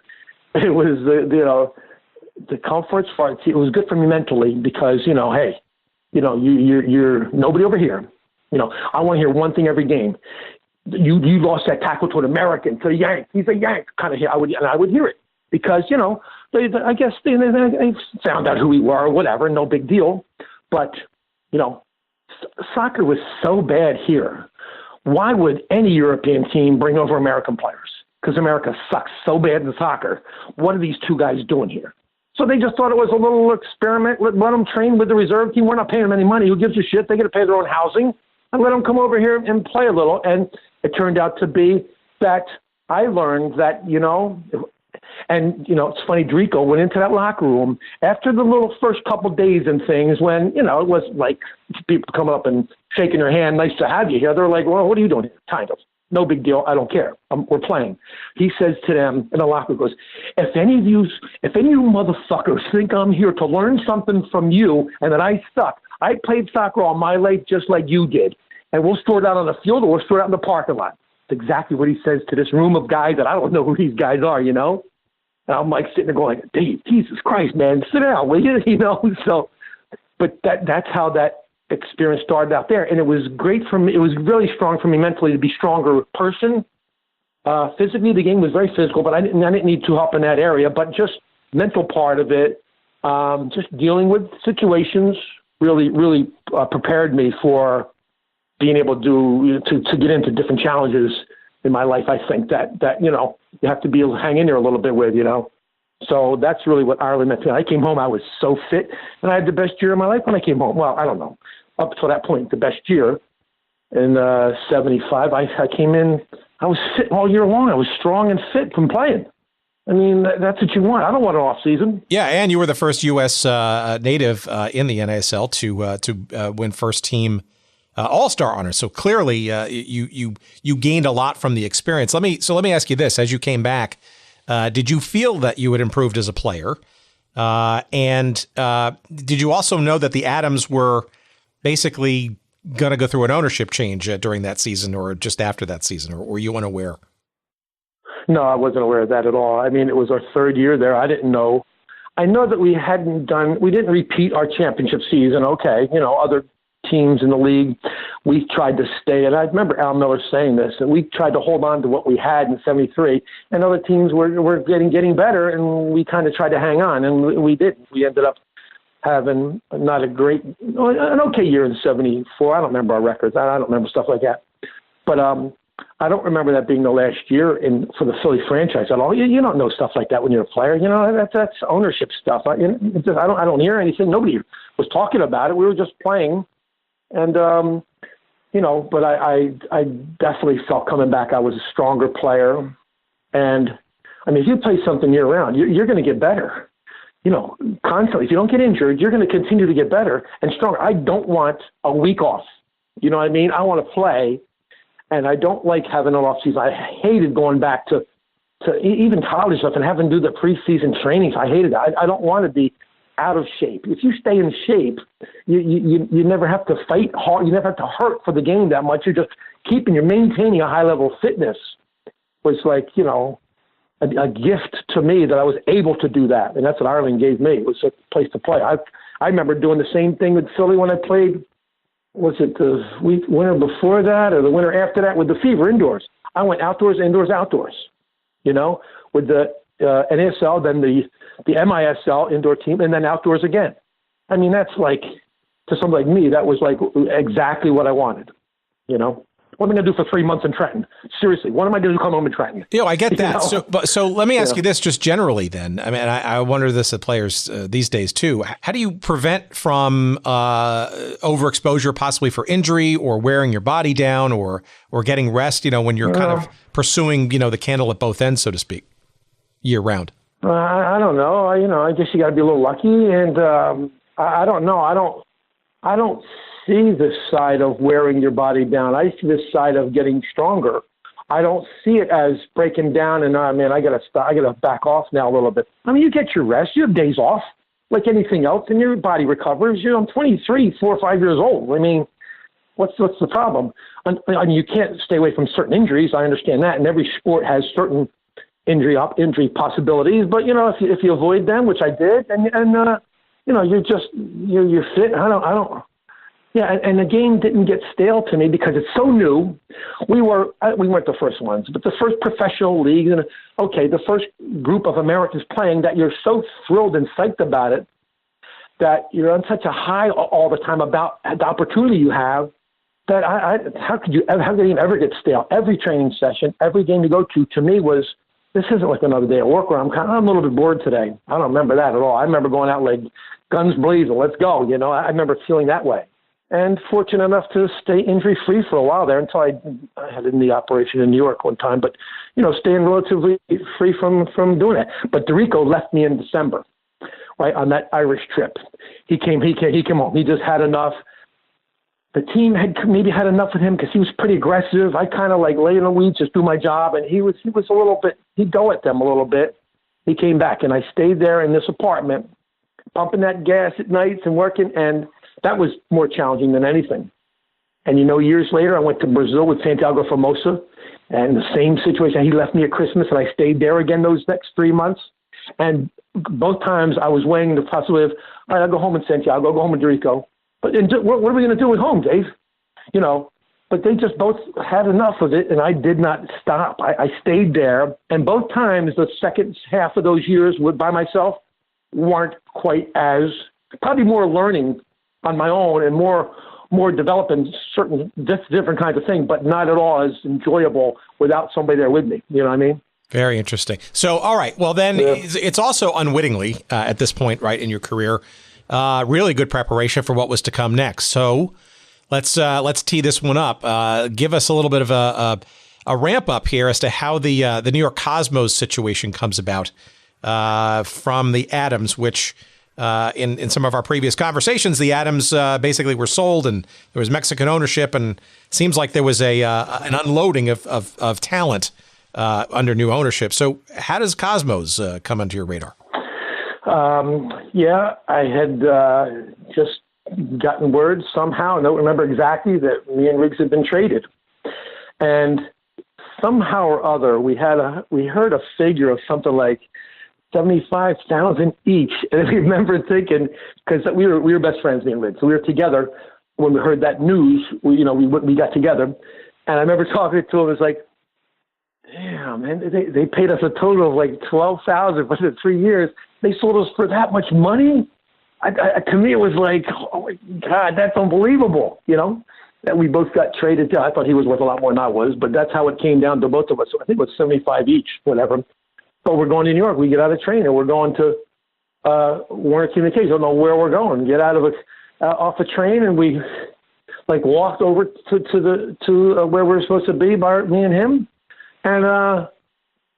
It was the comforts for it. It was good for me mentally because, hey, you're nobody over here. I want to hear one thing every game. You lost that tackle to an American, to a Yank. He's a Yank kind of here. I would hear it because, I guess they found out who we were or whatever. No big deal. But, soccer was so bad here. Why would any European team bring over American players? Because America sucks so bad in soccer. What are these 2 guys doing here? So they just thought it was a little experiment. Let them train with the reserve team. We're not paying them any money. Who gives a shit? They get to pay their own housing. And let them come over here and play a little. And it turned out to be that I learned that, it's funny, Drico went into that locker room after the little first couple days and things when, it was like people coming up and shaking their hand, nice to have you here. They're like, well, what are you doing here? Kind of. No big deal. I don't care. We're playing. He says to them in the locker room, goes, if any of you motherfuckers think I'm here to learn something from you and that I suck, I played soccer all my life just like you did. And we'll store it out on the field or we'll store it out in the parking lot. It's exactly what he says to this room of guys that I don't know who these guys are, And I'm like sitting there going, Dave, Jesus Christ, man, sit down, will you? So, but that's how that experience started out there. And it was great for me. It was really strong for me mentally to be stronger person. Physically, the game was very physical, but I didn't need too help in that area. But just mental part of it, just dealing with situations really prepared me for being able to get into different challenges in my life. I think that you have to be able to hang in there a little bit with, So that's really what Ireland meant to me. I came home, I was so fit, and I had the best year of my life when I came home. Well, I don't know. Up to that point, the best year. In 75, I came in, I was fit all year long. I was strong and fit from playing. I mean, that's what you want. I don't want an off season. Yeah, and you were the first U.S. native in the NASL to win first team All-Star honors. So clearly, you gained a lot from the experience. Let me ask you this: as you came back, did you feel that you had improved as a player? And did you also know that the Adams were basically going to go through an ownership change during that season or just after that season, or were you unaware? No, I wasn't aware of that at all. I mean, it was our 3rd year there. I didn't know. I know that we didn't repeat our championship season. Okay. Other teams in the league, we tried to stay. And I remember Al Miller saying this, and we tried to hold on to what we had in 73, and other teams were getting better, and we kind of tried to hang on, and we didn't. We ended up having an okay year in 74. I don't remember our records. I don't remember stuff like that. But I don't remember that being the last year for the Philly franchise at all. You don't know stuff like that when you're a player. That's ownership stuff. I don't hear anything. Nobody was talking about it. We were just playing. And, but I definitely felt coming back I was a stronger player. And, I mean, if you play something year-round, you're going to get better. Constantly. If you don't get injured, you're going to continue to get better and stronger. I don't want a week off. You know what I mean? I want to play. And I don't like having an off season. I hated going back to even college stuff and having to do the preseason trainings. I hated it. I don't want to be out of shape. If you stay in shape, you never have to fight hard. You never have to hurt for the game that much. You're just you're maintaining a high level of fitness. Was like, a gift to me that I was able to do that. And that's what Ireland gave me. It was a place to play. I remember doing the same thing with Philly when I played. Was it the winter before that or the winter after that with the Fever indoors? I went outdoors, indoors, outdoors, with the NASL, then the MISL indoor team, and then outdoors again. I mean, that's like, to somebody like me, that was like exactly what I wanted, What am I going to do for 3 months in Trenton? Seriously, what am I going to do come home in Trenton? I get that. So let me ask you this just generally then. I mean, I wonder this at players these days too. How do you prevent from overexposure, possibly for injury or wearing your body down or getting rest, when you're kind of pursuing, the candle at both ends, so to speak, year round? I don't know. I guess you got to be a little lucky. And I don't know. I don't see this side of wearing your body down. I see this side of getting stronger. I don't see it as breaking down and, I got to back off now a little bit. I mean, you get your rest. You have days off like anything else, and your body recovers. I'm 23, 4 or 5 years old. I mean, what's the problem? And you can't stay away from certain injuries. I understand that, and every sport has certain injury possibilities. But, if you avoid them, which I did, and you're fit. I don't. Yeah, and the game didn't get stale to me because it's so new. We weren't the first ones, but the first professional league, and the first group of Americans playing, that you're so thrilled and psyched about it, that you're on such a high all the time about the opportunity you have, that how could the game ever get stale? Every training session, every game you go to me was, this isn't like another day at work where I'm a little bit bored today. I don't remember that at all. I remember going out like guns blazing, let's go. I remember feeling that way. And fortunate enough to stay injury-free for a while there until I had a knee operation in New York one time. But, staying relatively free from doing it. But DeRico left me in December, right, on that Irish trip. He came home. He just had enough. The team had maybe had enough with him because he was pretty aggressive. I kind of like lay in the weeds, just do my job. And he was a little bit, he'd go at them a little bit. He came back, and I stayed there in this apartment, pumping that gas at nights and working, and that was more challenging than anything. And, years later, I went to Brazil with Santiago Formosa, and the same situation. He left me at Christmas, and I stayed there again those next 3 months. And both times I was weighing the possibility of, all right, I'll go home in Santiago, I'll go home in Dorico. But what are we going to do at home, Dave? But they just both had enough of it, and I did not stop. I stayed there. And both times, the second half of those years by myself weren't quite as, probably more learning on my own and more developing certain different kinds of things, but not at all as enjoyable without somebody there with me. You know what I mean? Very interesting. So, all right. Well, then it's also unwittingly at this point, right, in your career, really good preparation for what was to come next. So let's tee this one up. Give us a little bit of a ramp up here as to how the New York Cosmos situation comes about from the Atoms, which in some of our previous conversations, the Atoms basically were sold, and there was Mexican ownership, and seems like there was an unloading of talent under new ownership. So how does Cosmos come onto your radar? Yeah, I had just gotten word somehow, I don't remember exactly, that me and Riggs had been traded. And somehow or other, we heard a figure of something like $75,000 each. And I remember thinking, because we were best friends, me and Riggs, so we were together when we heard that news. We got together, and I remember talking to him. It's like, damn, man, they paid us a total of like $12,000 for 3 years. They sold us for that much money. To me, it was like, oh my God, that's unbelievable. That we both got traded. I thought he was worth a lot more than I was, but that's how it came down to both of us. So I think it was 75 each, whatever. But we're going to New York. We get out of the train and we're going to Warner Communications. I don't know where we're going. Get out of off a train, and we walked over to where we're supposed to be, by me and him, and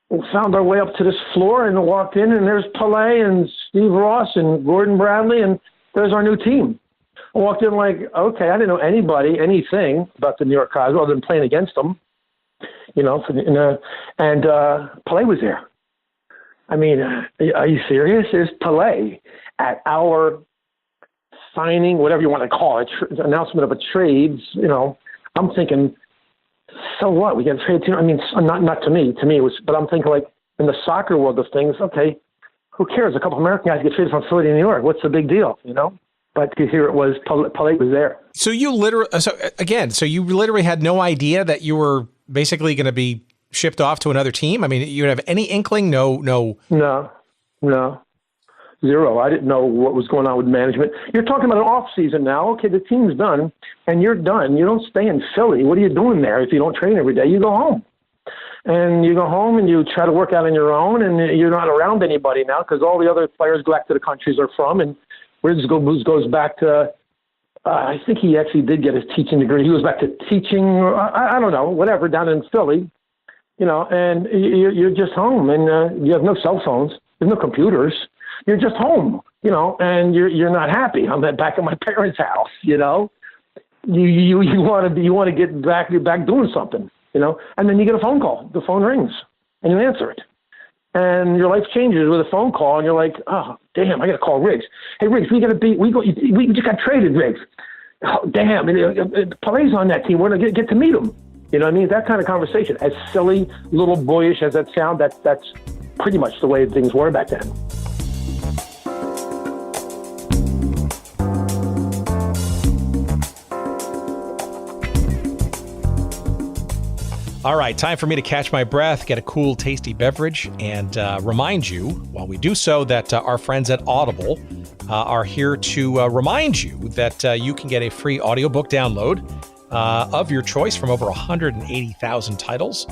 we found our way up to this floor and walked in, and there's Pelé and Steve Ross and Gordon Bradley, and there's our new team. I walked in like, okay, I didn't know anything about the New York Cosmos other than playing against them, and Pelé was there. I mean, are you serious? There's Pelé at our signing, whatever you want to call it, announcement of a trade. I'm thinking, so what? We got to trade to. I mean, not to me. To me, it was. But I'm thinking, like, in the soccer world of things, okay, who cares? A couple of American guys get traded from Philly to New York. What's the big deal? But here it was. Pelé was there. So you literally had no idea that you were basically going to be shipped off to another team? I mean, you have any inkling? No. Zero. I didn't know what was going on with management. You're talking about an off season now. Okay, the team's done, and you're done. You don't stay in Philly. What are you doing there if you don't train every day? You go home. And you go home and you try to work out on your own, and you're not around anybody now because all the other players go back to the countries they're from. And Riggs goes back to, I think he actually did get his teaching degree. He goes back to teaching, I don't know, whatever, down in Philly. And you're just home, and you have no cell phones. There's no computers. You're just home, and you're not happy. I'm back at my parents' house, You want to get back doing something, and then you get a phone call. The phone rings, and you answer it. And your life changes with a phone call, and you're like, oh, damn, I got to call Riggs. Hey, Riggs, we just got traded, Riggs. Oh, damn, Pelé's on that team. We're going to get to meet him. You know what I mean? That kind of conversation, as silly, little boyish as that sound, that's pretty much the way things were back then. All right, time for me to catch my breath, get a cool, tasty beverage, and remind you, while we do so, that our friends at Audible are here to remind you that you can get a free audiobook download of your choice from over 180,000 titles.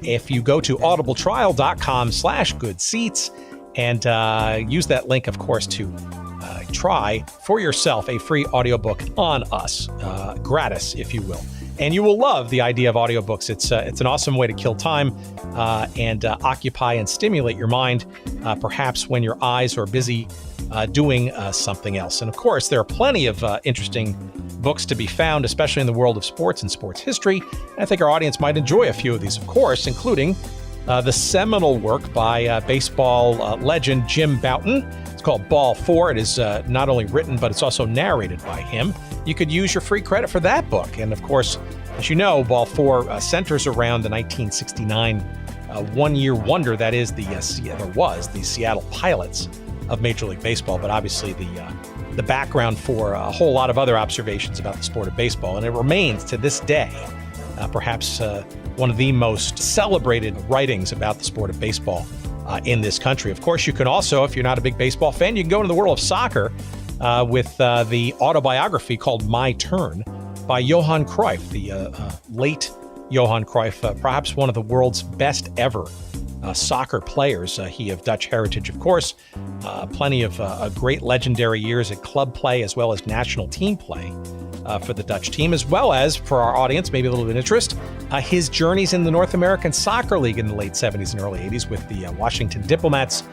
If you go to audibletrial.com/goodseats and use that link, of course, to try for yourself a free audiobook on us, gratis, if you will. And you will love the idea of audiobooks. It's an awesome way to kill time and occupy and stimulate your mind, perhaps when your eyes are busy doing something else. And of course, there are plenty of interesting books to be found, especially in the world of sports and sports history. And I think our audience might enjoy a few of these, of course, including the seminal work by baseball legend Jim Bouton. It's called Ball 4. It is not only written, but it's also narrated by him. You could use your free credit for that book. And of course, as you know, Ball 4 centers around the 1969 one-year wonder that is the Seattle Pilots of Major League Baseball, but obviously the background for a whole lot of other observations about the sport of baseball. And it remains to this day perhaps one of the most celebrated writings about the sport of baseball in this country. Of course, you can also, if you're not a big baseball fan, you can go into the world of soccer with the autobiography called My Turn by Johan Cruyff, the late Johan Cruyff, perhaps one of the world's best ever soccer players. He of Dutch heritage, of course. Plenty of great legendary years at club play as well as national team play for the Dutch team, as well as, for our audience, maybe a little bit of interest, his journeys in the North American Soccer League in the late 70s and early 80s with the Washington Diplomats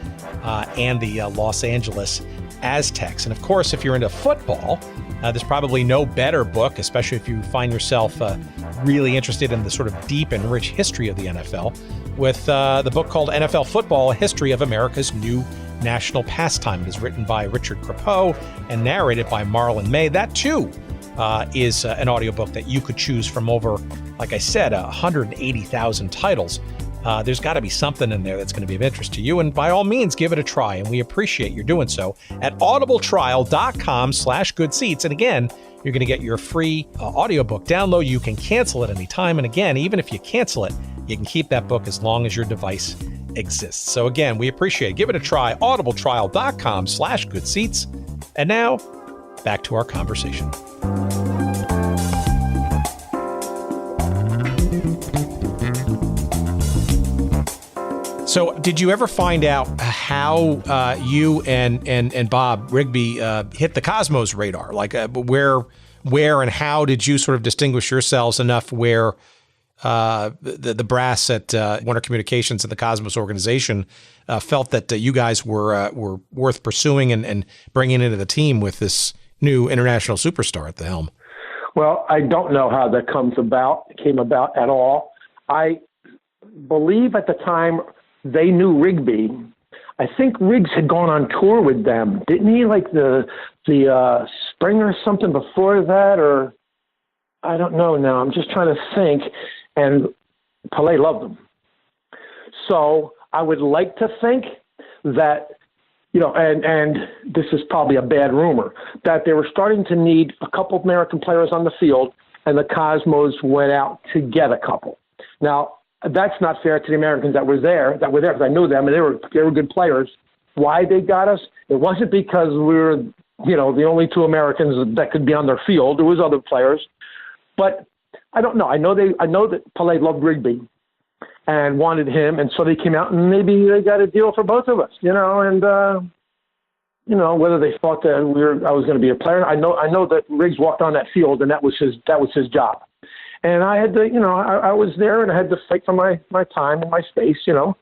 and the Los Angeles Aztecs. And of course, if you're into football, there's probably no better book, especially if you find yourself really interested in the sort of deep and rich history of the NFL, with the book called NFL Football, A History of America's New National Pastime. It is written by Richard Crepeau and narrated by Marlon May. That, too, is an audiobook that you could choose from over, like I said, 180,000 titles. There's got to be something in there that's going to be of interest to you. And by all means, give it a try. And we appreciate your doing so at audibletrial.com/goodseats. And again, you're going to get your free audiobook download. You can cancel at any time. And again, even if you cancel it, you can keep that book as long as your device exists. So again, we appreciate it. Give it a try. audibletrial.com/goodseats. And now back to our conversation. So did you ever find out how you and Bob Rigby hit the Cosmos radar? Like where and how did you sort of distinguish yourselves enough where the brass at Warner Communications and the Cosmos organization felt that you guys were worth pursuing and bringing into the team with this new international superstar at the helm. Well, I don't know how that came about at all. I believe at the time they knew Rigby. I think Riggs had gone on tour with them, didn't he? Like the spring or something before that, or I don't know now. I'm just trying to think. And Pelé loved him. So I would like to think that, and this is probably a bad rumor, that they were starting to need a couple of American players on the field, and the Cosmos went out to get a couple. Now, that's not fair to the Americans that were there, because I knew them, and they were good players. Why they got us? It wasn't because we were, the only two Americans that could be on their field. There was other players. But I don't know. I know that Pelé loved Rigby and wanted him, and so they came out and maybe they got a deal for both of us, and whether they thought that I was going to be a player. I know that Riggs walked on that field, and that was his job. And I had to, I was there, and I had to fight for my time and my space, and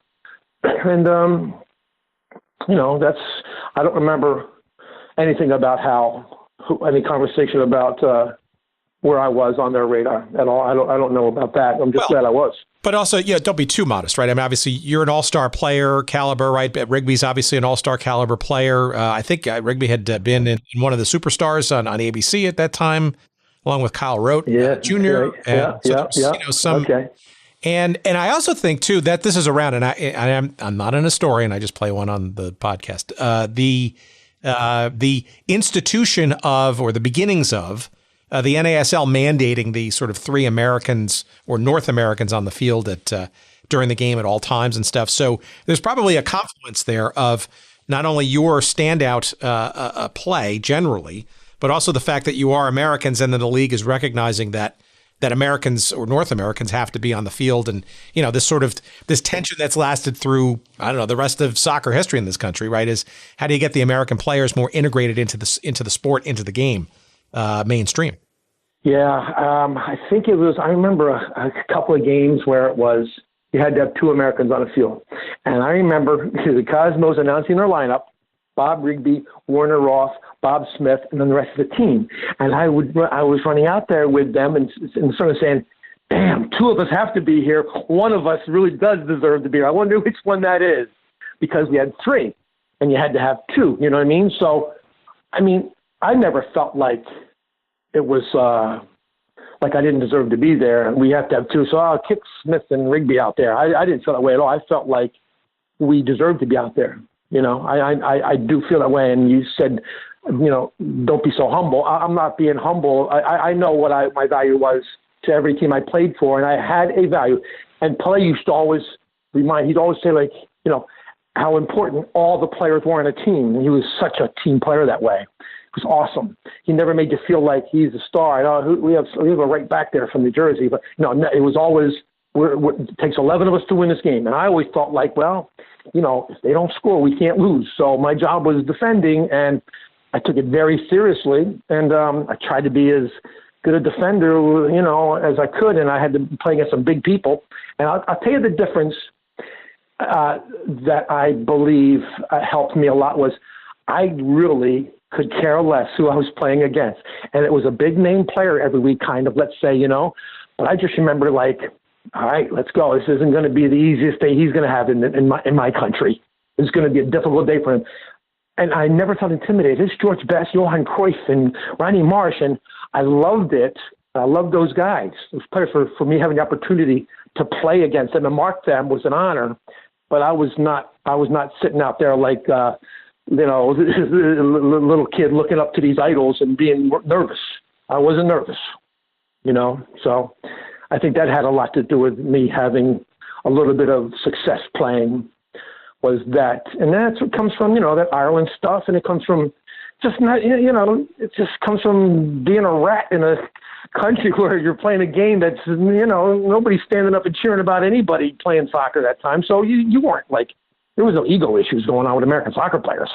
that's, I don't remember anything about any conversation about where I was on their radar at all. I don't know about that. I'm just glad I was. But also, don't be too modest, right? I mean, obviously, you're an all-star player caliber, right? Rigby's obviously an all-star caliber player. I think Rigby had been in one of the superstars on ABC at that time, along with Kyle Rote Jr. Okay. And I also think too that this is around, and I'm not an historian. I just play one on the podcast. The institution of, or the beginnings of, the NASL mandating the sort of 3 Americans or North Americans on the field during the game at all times and stuff. So there's probably a confluence there of not only your standout play generally, but also the fact that you are Americans, and then the league is recognizing that Americans or North Americans have to be on the field, and this tension that's lasted through, I don't know, the rest of soccer history in this country, right? Is how do you get the American players more integrated into the sport, into the game, mainstream? Yeah, I think it was. I remember a couple of games where it was you had to have 2 Americans on the field, and I remember the Cosmos announcing their lineup: Bob Rigby, Warner Roth, Bob Smith, and then the rest of the team. And I was running out there with them and sort of saying, damn, 2 of us have to be here. One of us really does deserve to be here. I wonder which one that is, because we had 3 and you had to have 2, you know what I mean? So, I mean, I never felt like it was like I didn't deserve to be there and we have to have 2. So I'll kick Smith and Rigby out there. I didn't feel that way at all. I felt like we deserved to be out there. I do feel that way. And you said, don't be so humble. I'm not being humble. I know what my value was to every team I played for, and I had a value. And Pelé used to always he'd always say, like, how important all the players were on a team. And he was such a team player that way. It was awesome. He never made you feel like he's a star. I know we have a right back there from New Jersey, but it was always, it takes 11 of us to win this game. And I always thought, like, well, if they don't score, we can't lose. So my job was defending, and I took it very seriously. And I tried to be as good a defender, as I could. And I had to play against some big people. And I'll tell you the difference that I believe helped me a lot was I really could care less who I was playing against. And it was a big name player every week, kind of, let's say, But I just remember, like, all right, let's go. This isn't going to be the easiest day he's going to have in my country. It's going to be a difficult day for him. And I never felt intimidated. It's George Best, Johan Cruyff, and Ronnie Marsh, and I loved it. I loved those guys. Those players, for me having the opportunity to play against them and mark them was an honor. But I was not sitting out there like little kid looking up to these idols and being nervous. I wasn't nervous, So I think that had a lot to do with me having a little bit of success playing, was that. And that's what comes from, that Ireland stuff. And it comes from just not, it just comes from being a rat in a country where you're playing a game that's, nobody's standing up and cheering about anybody playing soccer that time. So you weren't like, there was no ego issues going on with American soccer players.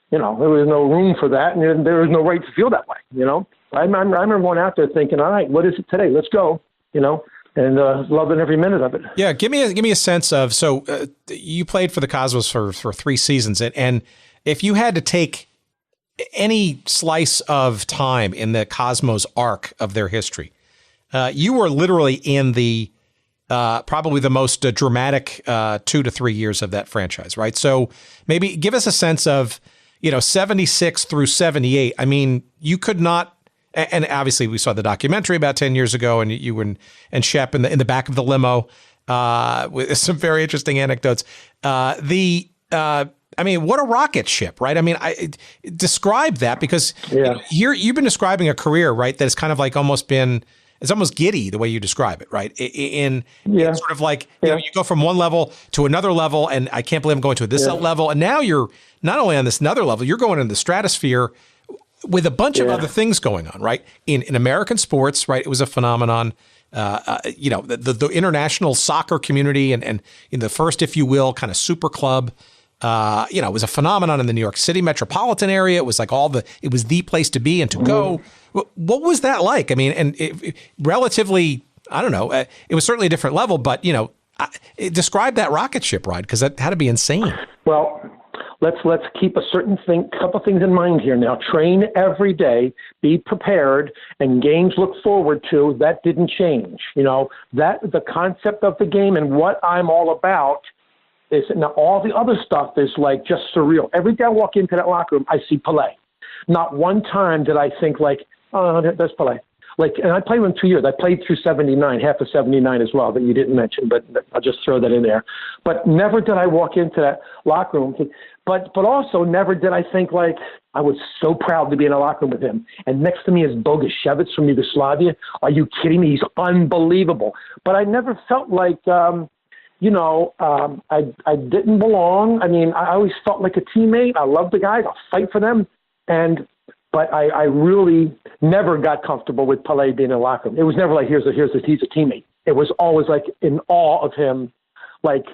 There was no room for that. And there was no right to feel that way, I remember going out there thinking, all right, what is it today? Let's go, and loving every minute of it. Yeah. Give me a sense of, so you played for the Cosmos for 3 seasons. And if you had to take any slice of time in the Cosmos arc of their history, you were literally in the probably the most dramatic 2 to 3 years of that franchise, right? So maybe give us a sense of, 76 through 78. I mean, you could not, and obviously we saw the documentary about 10 years ago, and you and Shep in the back of the limo with some very interesting anecdotes. I mean, what a rocket ship, right? I mean, describe that, because here you've been describing a career, right, that has kind of like it's almost giddy the way you describe it, right? In sort of like, you go from one level to another level, and I can't believe I'm going to this level. And now you're not only on this another level, you're going into the stratosphere with a bunch of other things going on, right? In American sports, right? It was a phenomenon. The international soccer community and in the first, if you will, kind of super club. It was a phenomenon in the New York City metropolitan area. It was like it was the place to be and to go. What was that like? I mean, and relatively, I don't know, it was certainly a different level, but, describe that rocket ship ride, because that had to be insane. Well, let's keep a couple things in mind here now. Train every day, be prepared, and games look forward to. That didn't change. That the concept of the game and what I'm all about is, now all the other stuff is like just surreal. Every day I walk into that locker room, I see Pelé. Not one time did I think like, oh, there's Pelé. And I played with him 2 years. I played through 79, half of 79 as well, that you didn't mention, but I'll just throw that in there. But never did I walk into that locker room. But also never did I think like, I was so proud to be in a locker room with him. And next to me is Bogušević from Yugoslavia. Are you kidding me? He's unbelievable. But I never felt like, I didn't belong. I mean, I always felt like a teammate. I love the guys. I'll fight for them. But I really never got comfortable with Pelé being in the locker room. It was never like, he's a teammate. It was always like in awe of him, like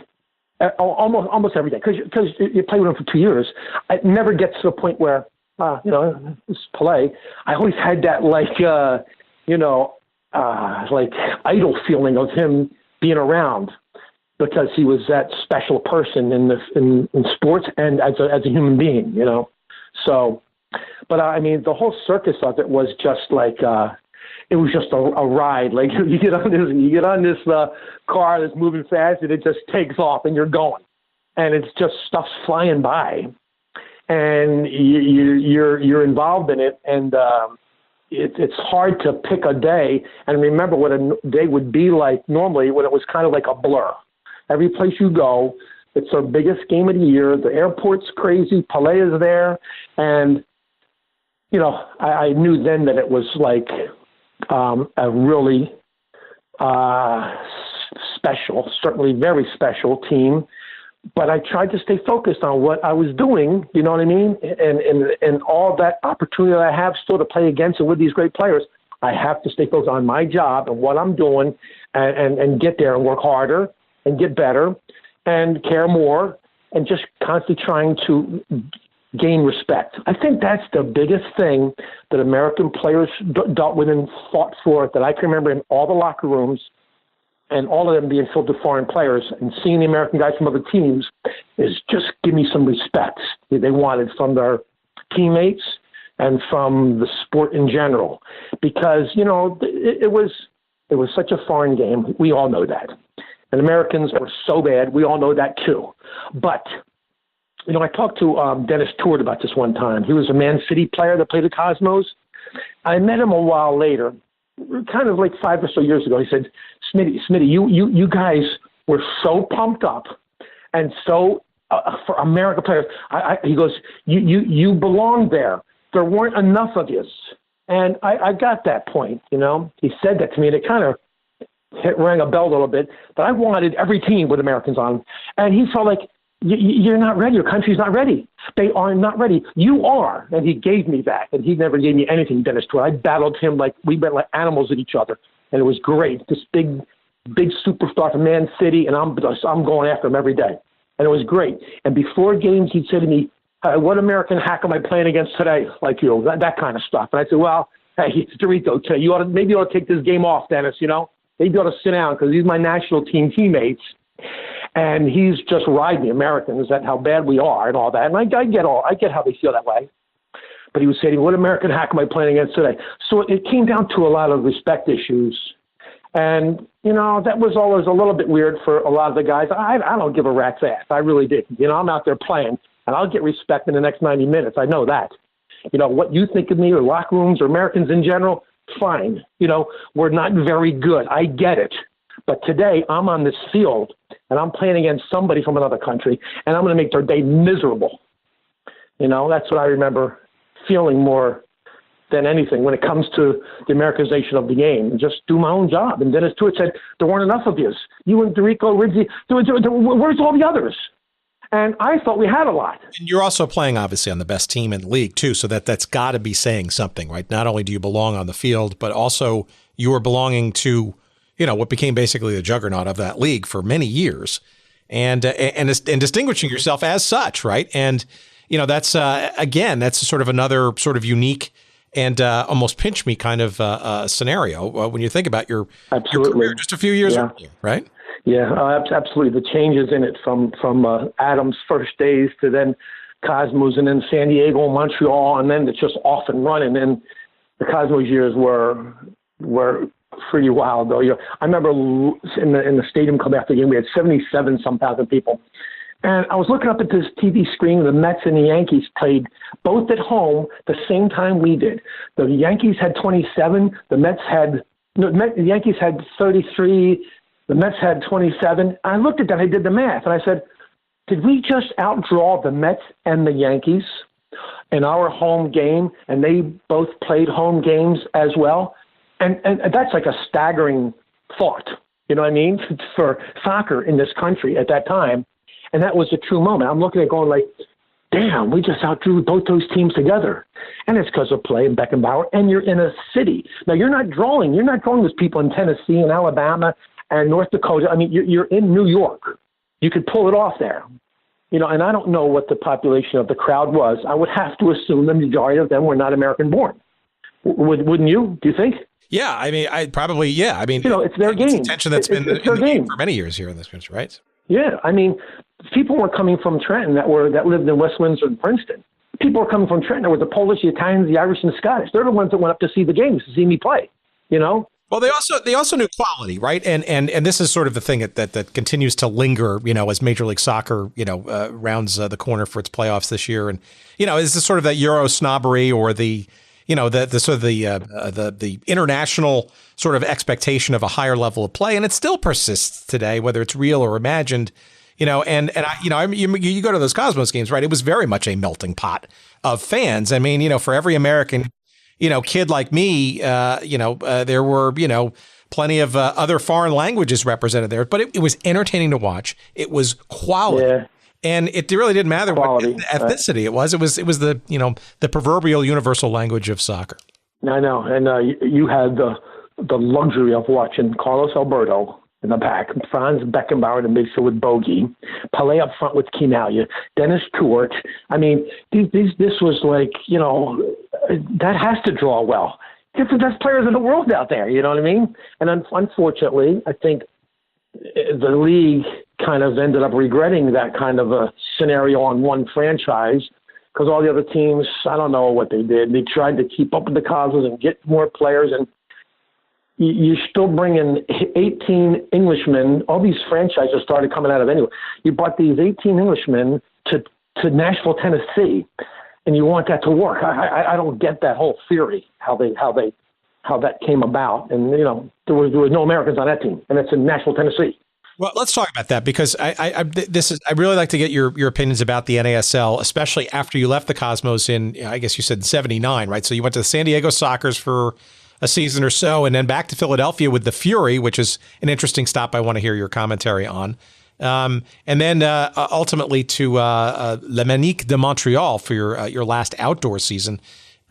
almost every day. Because you play with him for 2 years. It never gets to the point where, it's Pelé. I always had that like idol feeling of him being around, because he was that special person in sports and as a human being, So, but I mean, the whole circus of it was just like, it was just a ride. Like you get on this car that's moving fast, and it just takes off, and you're going, and it's just stuff's flying by, and you're involved in it, and it's hard to pick a day and remember what a day would be like normally, when it was kind of like a blur. Every place you go, it's our biggest game of the year. The airport's crazy. Pelé is there. And, I knew then that it was like a really special, certainly very special team. But I tried to stay focused on what I was doing, you know what I mean? And all that opportunity that I have still to play against and with these great players, I have to stay focused on my job and what I'm doing and get there and work harder and get better and care more and just constantly trying to gain respect. I think that's the biggest thing that American players dealt with and fought for, that I can remember in all the locker rooms, and all of them being filled with foreign players, and seeing the American guys from other teams, is just give me some respect they wanted from their teammates and from the sport in general. Because, it was such a foreign game. We all know that. And Americans were so bad. We all know that too. But, I talked to Dennis Tourt about this one time. He was a Man City player that played the Cosmos. I met him a while later, kind of like 5 or so years ago. He said, Smitty, you guys were so pumped up and so for American players. He goes, you belonged there. There weren't enough of you. And I got that point, He said that to me, and it kind of rang a bell a little bit, but I wanted every team with Americans on. And he felt like, you're not ready. Your country's not ready. They are not ready. You are. And he gave me that. And he never gave me anything, Dennis Tourt. I battled him like we went like animals at each other. And it was great. This big superstar from Man City, and I'm going after him every day. And it was great. And before games, he'd say to me, what American hack am I playing against today? Like you, that kind of stuff. And I said, well, hey, it's Dorito today. Maybe you ought to take this game off, Dennis, Maybe you ought to sit down, because these are my national team teammates. And he's just riding the Americans at how bad we are and all that. And I get how they feel that way. But he would say to me, what American hack am I playing against today? So it came down to a lot of respect issues. And, that was always a little bit weird for a lot of the guys. I don't give a rat's ass. I really didn't. I'm out there playing, and I'll get respect in the next 90 minutes. I know that. What you think of me or locker rooms or Americans in general, fine. We're not very good. I get it. But today I'm on this field, and I'm playing against somebody from another country, and I'm going to make their day miserable. That's what I remember feeling more than anything when it comes to the Americanization of the game, and just do my own job. And Dennis Stewart said, there weren't enough of yous. You and Dorico, Ridgey, where's all the others? And I thought we had a lot. And you're also playing, obviously, on the best team in the league, too, so that's got to be saying something, right? Not only do you belong on the field, but also you are belonging to, what became basically the juggernaut of that league for many years, and distinguishing yourself as such, right? And, that's, again, that's sort of another sort of unique and almost pinch me kind of scenario when you think about your career just a few years earlier, right? Yeah, absolutely. The changes in it from Adam's first days to then Cosmos and then San Diego, Montreal, and then it's just off and running. And the Cosmos years were pretty wild, though. I remember in the stadium club after the game, we had 77,000 people. And I was looking up at this TV screen. The Mets and the Yankees played both at home the same time we did. The Yankees had 27. The Yankees had 33. The Mets had 27. I looked at that. I did the math, and I said, did we just outdraw the Mets and the Yankees in our home game, and they both played home games as well? And that's like a staggering thought, you know what I mean, for soccer in this country at that time. And that was a true moment. I'm looking at going like, damn, we just outdrew both those teams together. And it's because of play in Beckenbauer, and you're in a city. Now, you're not drawing with people in Tennessee and Alabama and North Dakota. I mean, you're in New York. You could pull it off there. And I don't know what the population of the crowd was. I would have to assume the majority of them were not American-born. Wouldn't you? Do you think? Yeah, I mean, I mean, it's their game. It's a tension that's been in the game for many years here in this country, right? Yeah, I mean, people were coming from Trenton that lived in West Windsor and Princeton. People were coming from Trenton. There were the Polish, the Italians, the Irish, and the Scottish. They're the ones that went up to see the games, to see me play. Well, they also knew quality, right? And this is sort of the thing that continues to linger, as Major League Soccer, rounds the corner for its playoffs this year. And is this sort of that Euro snobbery or the the international sort of expectation of a higher level of play, and it still persists today, whether it's real or imagined. You go to those Cosmos games, right? It was very much a melting pot of fans. I mean, for every American, kid like me, there were, plenty of other foreign languages represented there, but it was entertaining to watch. It was quality. Yeah. And it really didn't matter quality, what ethnicity it was. It was the the proverbial universal language of soccer. I know, and you had the luxury of watching Carlos Alberto in the back, Franz Beckenbauer in the midfield with Bogey, Pelé up front with Quinalia, Dennis Stewart. I mean, this was like, that has to draw well. It's the best players in the world out there, you know what I mean? And unfortunately, I think the league kind of ended up regretting that kind of a scenario on one franchise because all the other teams, I don't know what they did. They tried to keep up with the Cosmos and get more players, and you still bring in 18 Englishmen. All these franchises started coming out of anywhere. You brought these 18 Englishmen to Nashville, Tennessee, and you want that to work. I don't get that whole theory, how that came about. And there was no Americans on that team, and it's in Nashville, Tennessee. Well, let's talk about that because I really like to get your opinions about the NASL, especially after you left the Cosmos in, I guess you said in '79, right? So you went to the San Diego Sockers for a season or so, and then back to Philadelphia with the Fury, which is an interesting stop. I want to hear your commentary on, and then ultimately to Le Manique de Montreal for your last outdoor season.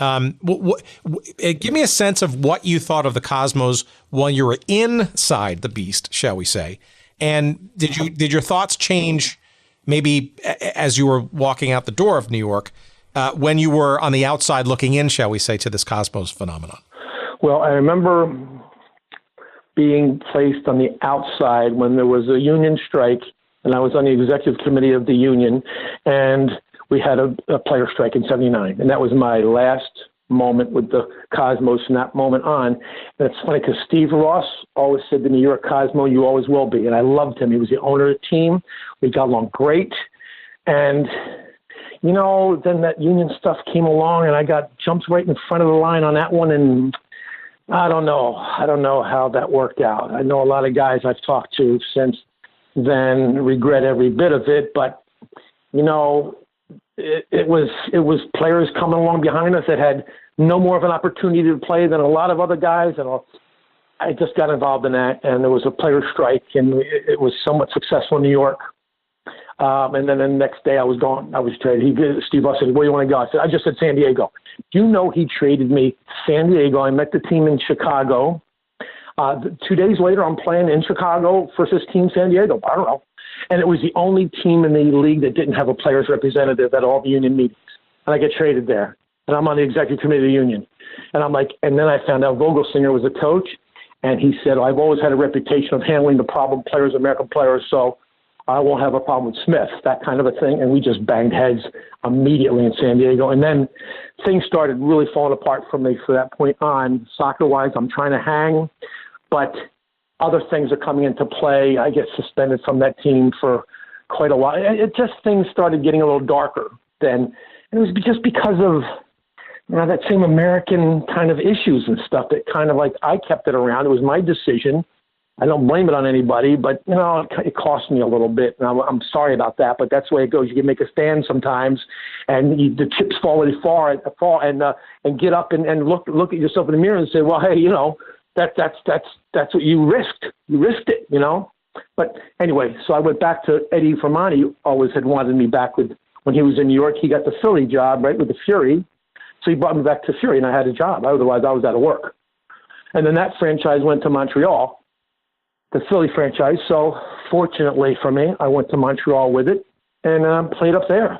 Give me a sense of what you thought of the Cosmos while you were inside the beast, shall we say. And did your thoughts change maybe as you were walking out the door of New York when you were on the outside looking in, shall we say, to this Cosmos phenomenon? Well, I remember being placed on the outside when there was a union strike, and I was on the executive committee of the union, and we had a player strike in 79. And that was my last moment with the Cosmos from that moment on. And it's funny because Steve Ross always said to me, "You're a Cosmo, you always will be." And I loved him. He was the owner of the team. We got along great. And, you know, then that union stuff came along and I got jumped right in front of the line on that one. And I don't know how that worked out. I know a lot of guys I've talked to since then regret every bit of it, but, you know, it was players coming along behind us that had no more of an opportunity to play than a lot of other guys, and I just got involved in that, and there was a player strike, and it was somewhat successful in New York. And then the next day I was gone. I was traded. Steve Ross said, "Where do you want to go?" I said, "I just said San Diego." Do you know he traded me San Diego? I met the team in Chicago. 2 days later, I'm playing in Chicago versus Team San Diego. I don't know. And it was the only team in the league that didn't have a players representative at all the union meetings. And I get traded there. And I'm on the executive committee of the union. And I'm like, and then I found out Vogelsinger was a coach. And he said, "I've always had a reputation of handling the problem players, American players, so I won't have a problem with Smith," that kind of a thing. And we just banged heads immediately in San Diego. And then things started really falling apart for me from that point on. Soccer-wise, I'm trying to hang, but other things are coming into play. I get suspended from that team for quite a while. It just, things started getting a little darker then. And it was just because of, you know, that same American kind of issues and stuff that kind of like I kept it around. It was my decision. I don't blame it on anybody, but, you know, it cost me a little bit. And I'm sorry about that, but that's the way it goes. You can make a stand sometimes, and the chips fall really far and get up and look at yourself in the mirror and say, well, hey, you know, that's what you risked. You risked it, you know. But anyway, so I went back to Eddie Fermani, who always had wanted me back when he was in New York. He got the Philly job, right, with the Fury. So he brought me back to Fury, and I had a job. Otherwise, I was out of work. And then that franchise went to Montreal, the Philly franchise. So fortunately for me, I went to Montreal with it and played up there.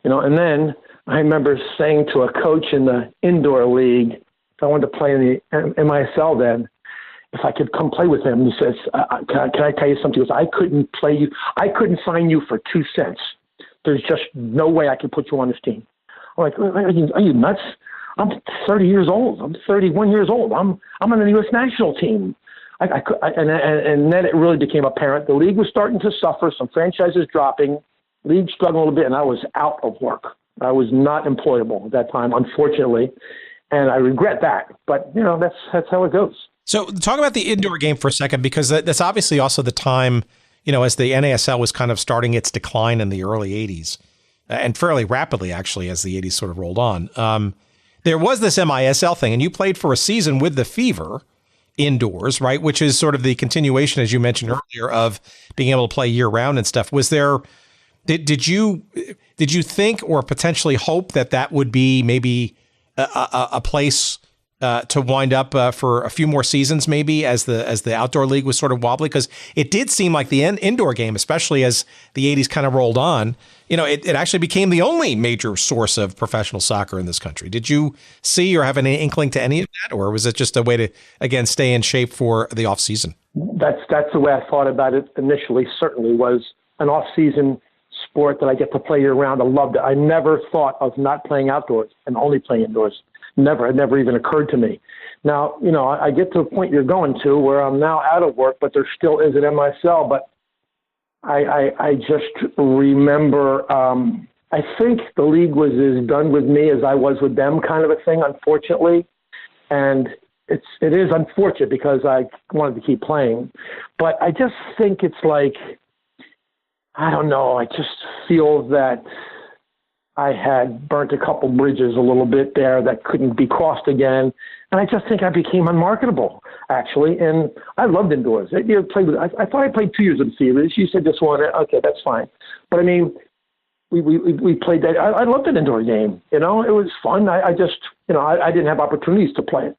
You know, and then I remember saying to a coach in the indoor league, I wanted to play in the NASL then, if I could come play with him. He says, can I tell you something? He goes, I couldn't play you. I couldn't sign you for 2 cents. There's just no way I could put you on this team. I'm like, are you nuts? I'm 30 years old. I'm 31 years old. I'm on the U.S. national team. And then it really became apparent. The league was starting to suffer, some franchises dropping, league struggling a little bit, and I was out of work. I was not employable at that time, unfortunately. And I regret that, but you know, that's how it goes. So talk about the indoor game for a second, because that's obviously also the time, you know, as the NASL was kind of starting its decline in the early 80s, and fairly rapidly, actually, as the 80s sort of rolled on. There was this MISL thing, and you played for a season with the Fever indoors, right? Which is sort of the continuation, as you mentioned earlier, of being able to play year round and stuff. Was there, did you think or potentially hope that would be maybe a place to wind up for a few more seasons, maybe as the outdoor league was sort of wobbly? Because it did seem like the indoor game, especially as the 80s kind of rolled on, you know, it actually became the only major source of professional soccer in this country. Did you see or have any inkling to any of that, or was it just a way to, again, stay in shape for the off season? That's the way I thought about it initially. Certainly was an off season sport that I get to play year round. I loved it. I never thought of not playing outdoors and only playing indoors. Never. It never even occurred to me. Now, you know, I get to a point you're going to where I'm now out of work, but there still is an MISL. But I just remember, I think the league was as done with me as I was with them, kind of a thing, unfortunately. And it is unfortunate because I wanted to keep playing. But I just think it's like, I don't know, I just feel that I had burnt a couple bridges a little bit there that couldn't be crossed again. And I just think I became unmarketable, actually. And I loved indoors. I thought I played 2 years of the Fever. You said just one. Okay, that's fine. But, I mean, we played that. I loved an indoor game. You know, it was fun. I just, you know, I didn't have opportunities to play it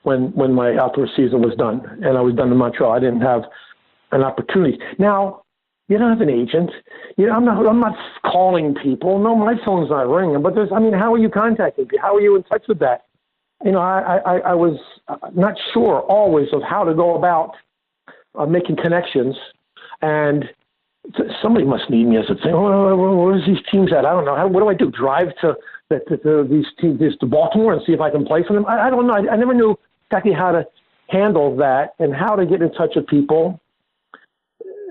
when my outdoor season was done. And I was done in Montreal. I didn't have an opportunity. Now, you don't have an agent. You know, I'm not calling people. No, my phone's not ringing. But how are you contacting people? How are you in touch with that? You know, I was not sure always of how to go about making connections. And somebody must need me as a thing. Where's these teams at? I don't know. What do I do? Drive to these teams to Baltimore and see if I can play for them? I don't know. I never knew exactly how to handle that and how to get in touch with people.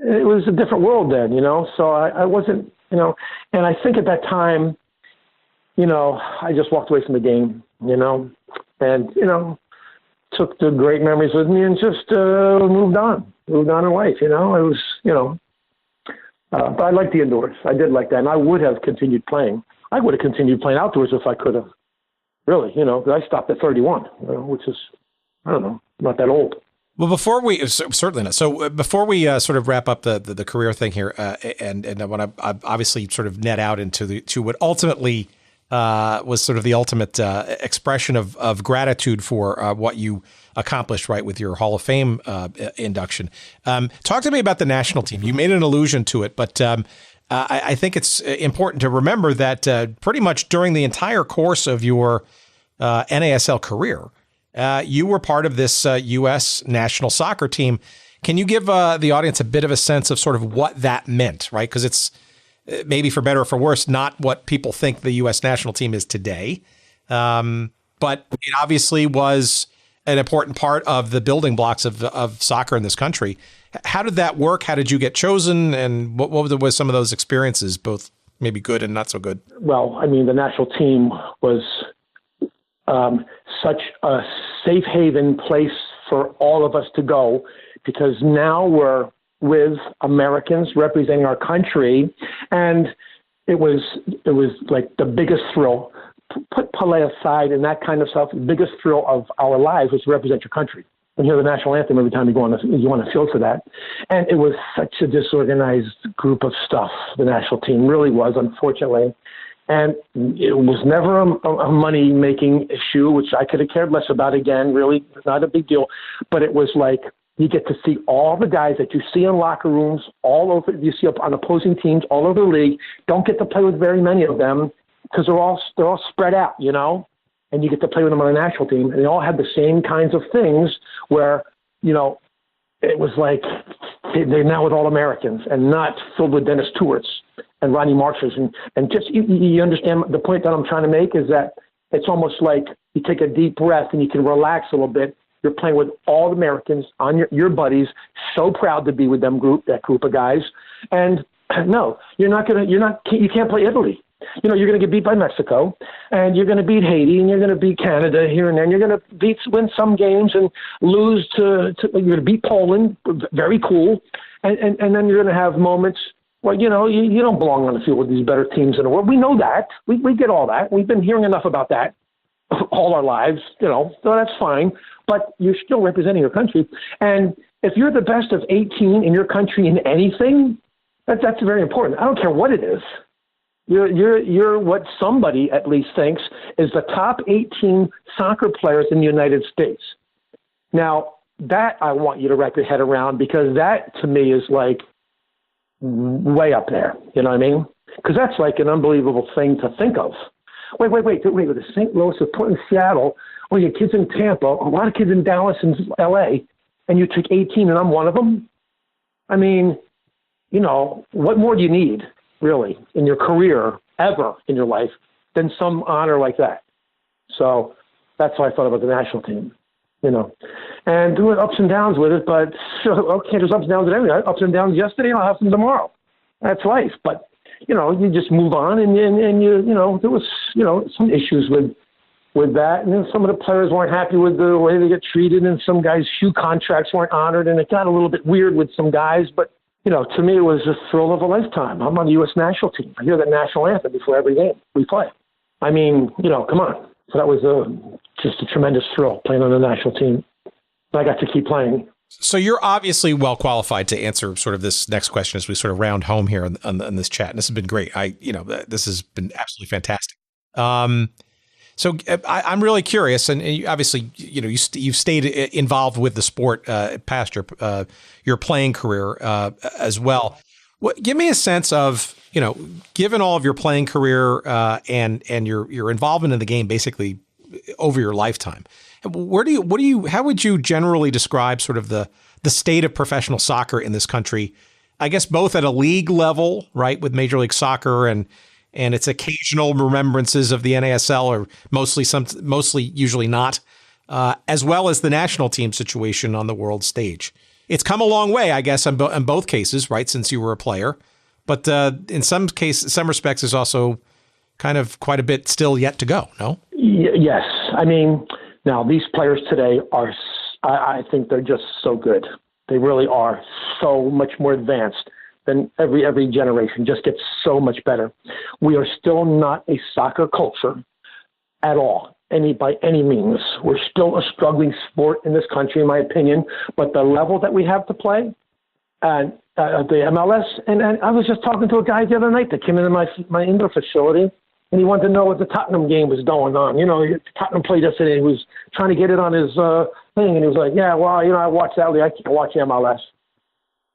It was a different world then, so I wasn't, and I think at that time, I just walked away from the game, and, took the great memories with me and just moved on in life, it was, but I liked the indoors. I did like that, and I would have continued playing. I would have continued playing outdoors if I could have, really, because I stopped at 31, which is, I don't know, not that old. Well, before we certainly not. So before we sort of wrap up the career thing here, and I want to obviously sort of net out to what ultimately was sort of the ultimate expression of gratitude for what you accomplished, right, with your Hall of Fame induction. Talk to me about the national team. You made an allusion to it, but I think it's important to remember that pretty much during the entire course of your NASL career, you were part of this U.S. national soccer team. Can you give the audience a bit of a sense of sort of what that meant, right? Because it's maybe for better or for worse, not what people think the U.S. national team is today. But it obviously was an important part of the building blocks of soccer in this country. How did that work? How did you get chosen? And what was some of those experiences, both maybe good and not so good? Well, I mean, the national team was such a safe haven place for all of us to go, because now we're with Americans representing our country, and it was like the biggest thrill. Put Pelé aside and that kind of stuff. The biggest thrill of our lives was to represent your country and hear the national anthem every time you go on a field for that. And it was such a disorganized group of stuff. The national team really was, unfortunately. And it was never a money-making issue, which I could have cared less about. Again, really not a big deal. But it was like you get to see all the guys that you see in locker rooms all over. You see up on opposing teams all over the league. Don't get to play with very many of them because they're all spread out, and you get to play with them on a national team. And they all have the same kinds of things where, it was like they're now with all Americans and not filled with Dennis Stewarts and Ronnie Marshes. And just, you understand the point that I'm trying to make is that it's almost like you take a deep breath and you can relax a little bit. You're playing with all the Americans on your buddies, so proud to be with that group of guys. And no, you can't play Italy. You're going to get beat by Mexico, and you're going to beat Haiti, and you're going to beat Canada here and there. And you're going to win some games and lose to you're going to beat Poland. Very cool. And then you're going to have moments where, you don't belong on the field with these better teams in the world. We know that. We get all that. We've been hearing enough about that all our lives, so that's fine. But you're still representing your country. And if you're the best of 18 in your country in anything, that's very important. I don't care what it is. You're what somebody at least thinks is the top 18 soccer players in the United States. Now, that I want you to wrap your head around, because that to me is like way up there. You know what I mean? Because that's like an unbelievable thing to think of. Wait. With the St. Louis, with Portland, Seattle, you have kids in Tampa, a lot of kids in Dallas and L.A., and you took 18 and I'm one of them? I mean, what more do you need, really, in your career, ever in your life, than some honor like that? So that's how I thought about the national team, And doing ups and downs with it, but okay, there's ups and downs with everything. Ups and downs yesterday, and I'll have them tomorrow. That's life. But, you just move on, and there was, some issues with that. And then some of the players weren't happy with the way they get treated, and some guys' shoe contracts weren't honored, and it got a little bit weird with some guys, but to me, it was a thrill of a lifetime. I'm on the U.S. national team. I hear that national anthem before every game we play. I mean, come on. So that was just a tremendous thrill playing on the national team. I got to keep playing. So you're obviously well qualified to answer sort of this next question as we sort of round home here on this chat. And this has been great. This has been absolutely fantastic. So I'm really curious, and obviously, you've stayed involved with the sport past your playing career as well. Give me a sense of, given all of your playing career and your involvement in the game basically over your lifetime, how would you generally describe sort of the state of professional soccer in this country I guess both at a league level, right, with Major League Soccer and its occasional remembrances of the NASL, or mostly usually not, as well as the national team situation on the world stage. It's come a long way, I guess, in both cases, right, since you were a player. But in some respects, there's also kind of quite a bit still yet to go, no? Yes. I mean, now these players today are, I think they're just so good. They really are so much more advanced than every generation. Just gets so much better. We are still not a soccer culture at all, by any means. We're still a struggling sport in this country, in my opinion. But the level that we have to play, and the MLS, and I was just talking to a guy the other night that came into my indoor facility, and he wanted to know what the Tottenham game was going on. You know, Tottenham played yesterday. He was trying to get it on his thing, and he was like, yeah, well, you know, I watched that. I can't watch MLS.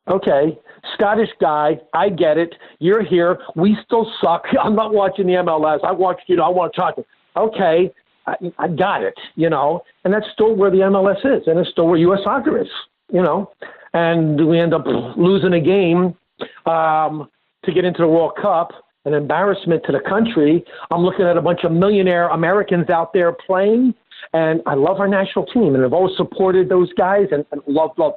Okay, Scottish guy, I get it. You're here. We still suck. I'm not watching the MLS. I want to talk. Okay, I got it, you know. And that's still where the MLS is, and it's still where U.S. soccer is, you know. And we end up losing a game to get into the World Cup, an embarrassment to the country. I'm looking at a bunch of millionaire Americans out there playing, and I love our national team, and I've always supported those guys and love it.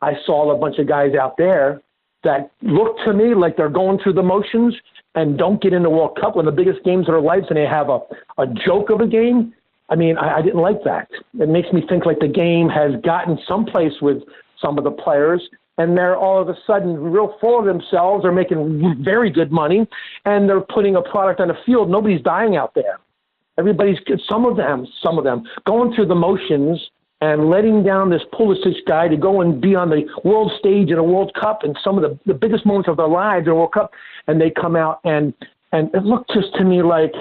I saw a bunch of guys out there that look to me like they're going through the motions and don't get in the World Cup, one of the biggest games of their lives, and they have a joke of a game. I mean, I didn't like that. It makes me think like the game has gotten someplace with some of the players, and they're all of a sudden real full of themselves. They're making very good money, and they're putting a product on the field. Nobody's dying out there. Some of them going through the motions and letting down this Pulisic guy to go and be on the world stage in a World Cup and some of the biggest moments of their lives in a World Cup, and they come out and it looked just to me like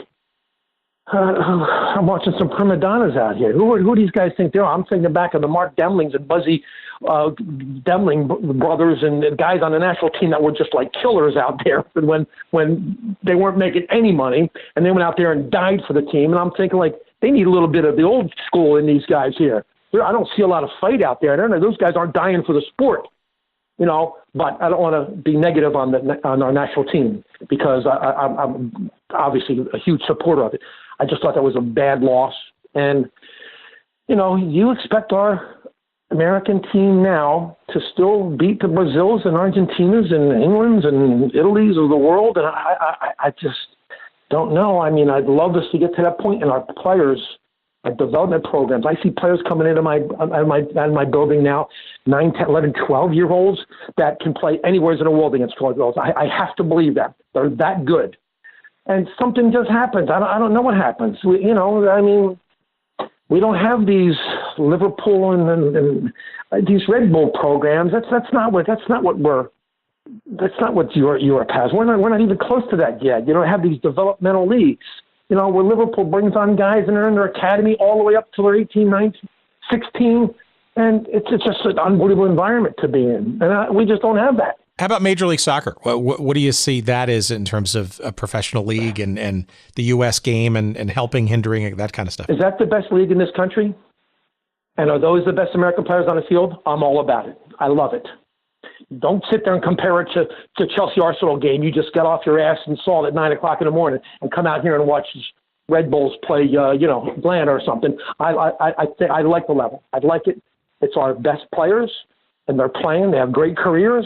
I'm watching some prima donnas out here. Who do these guys think they are? I'm thinking back of the Mark Demlings and Buzzy Demling brothers and guys on the national team that were just like killers out there when they weren't making any money, and they went out there and died for the team. And I'm thinking like they need a little bit of the old school in these guys here. I don't see a lot of fight out there. Those guys aren't dying for the sport, you know. But I don't want to be negative on our national team because I'm obviously a huge supporter of it. I just thought that was a bad loss. And, you know, you expect our American team now to still beat the Brazils and Argentinas and Englands and Italys of the world. And I just don't know. I mean, I'd love us to get to that point in our players, our development programs. I see players coming into my building now, 9, 10, 11, 12-year-olds that can play anywhere in the world against 12-year-olds. I have to believe that. They're that good. And something just happens. I don't know what happens. We don't have these Liverpool and these Red Bull programs. That's not what Europe has. We're not even close to that yet. You don't have these developmental leagues. You know, where Liverpool brings on guys and they're in their academy all the way up to their 18, 19, 16, and it's just an unbelievable environment to be in. And we just don't have that. How about Major League Soccer? What do you see that is in terms of a professional league and the U.S. game and helping, hindering, that kind of stuff? Is that the best league in this country? And are those the best American players on the field? I'm all about it. I love it. Don't sit there and compare it to Chelsea-Arsenal game. You just got off your ass and saw it at 9 o'clock in the morning and come out here and watch Red Bulls play, Atlanta or something. I like the level. I like it. It's our best players, and they're playing. They have great careers.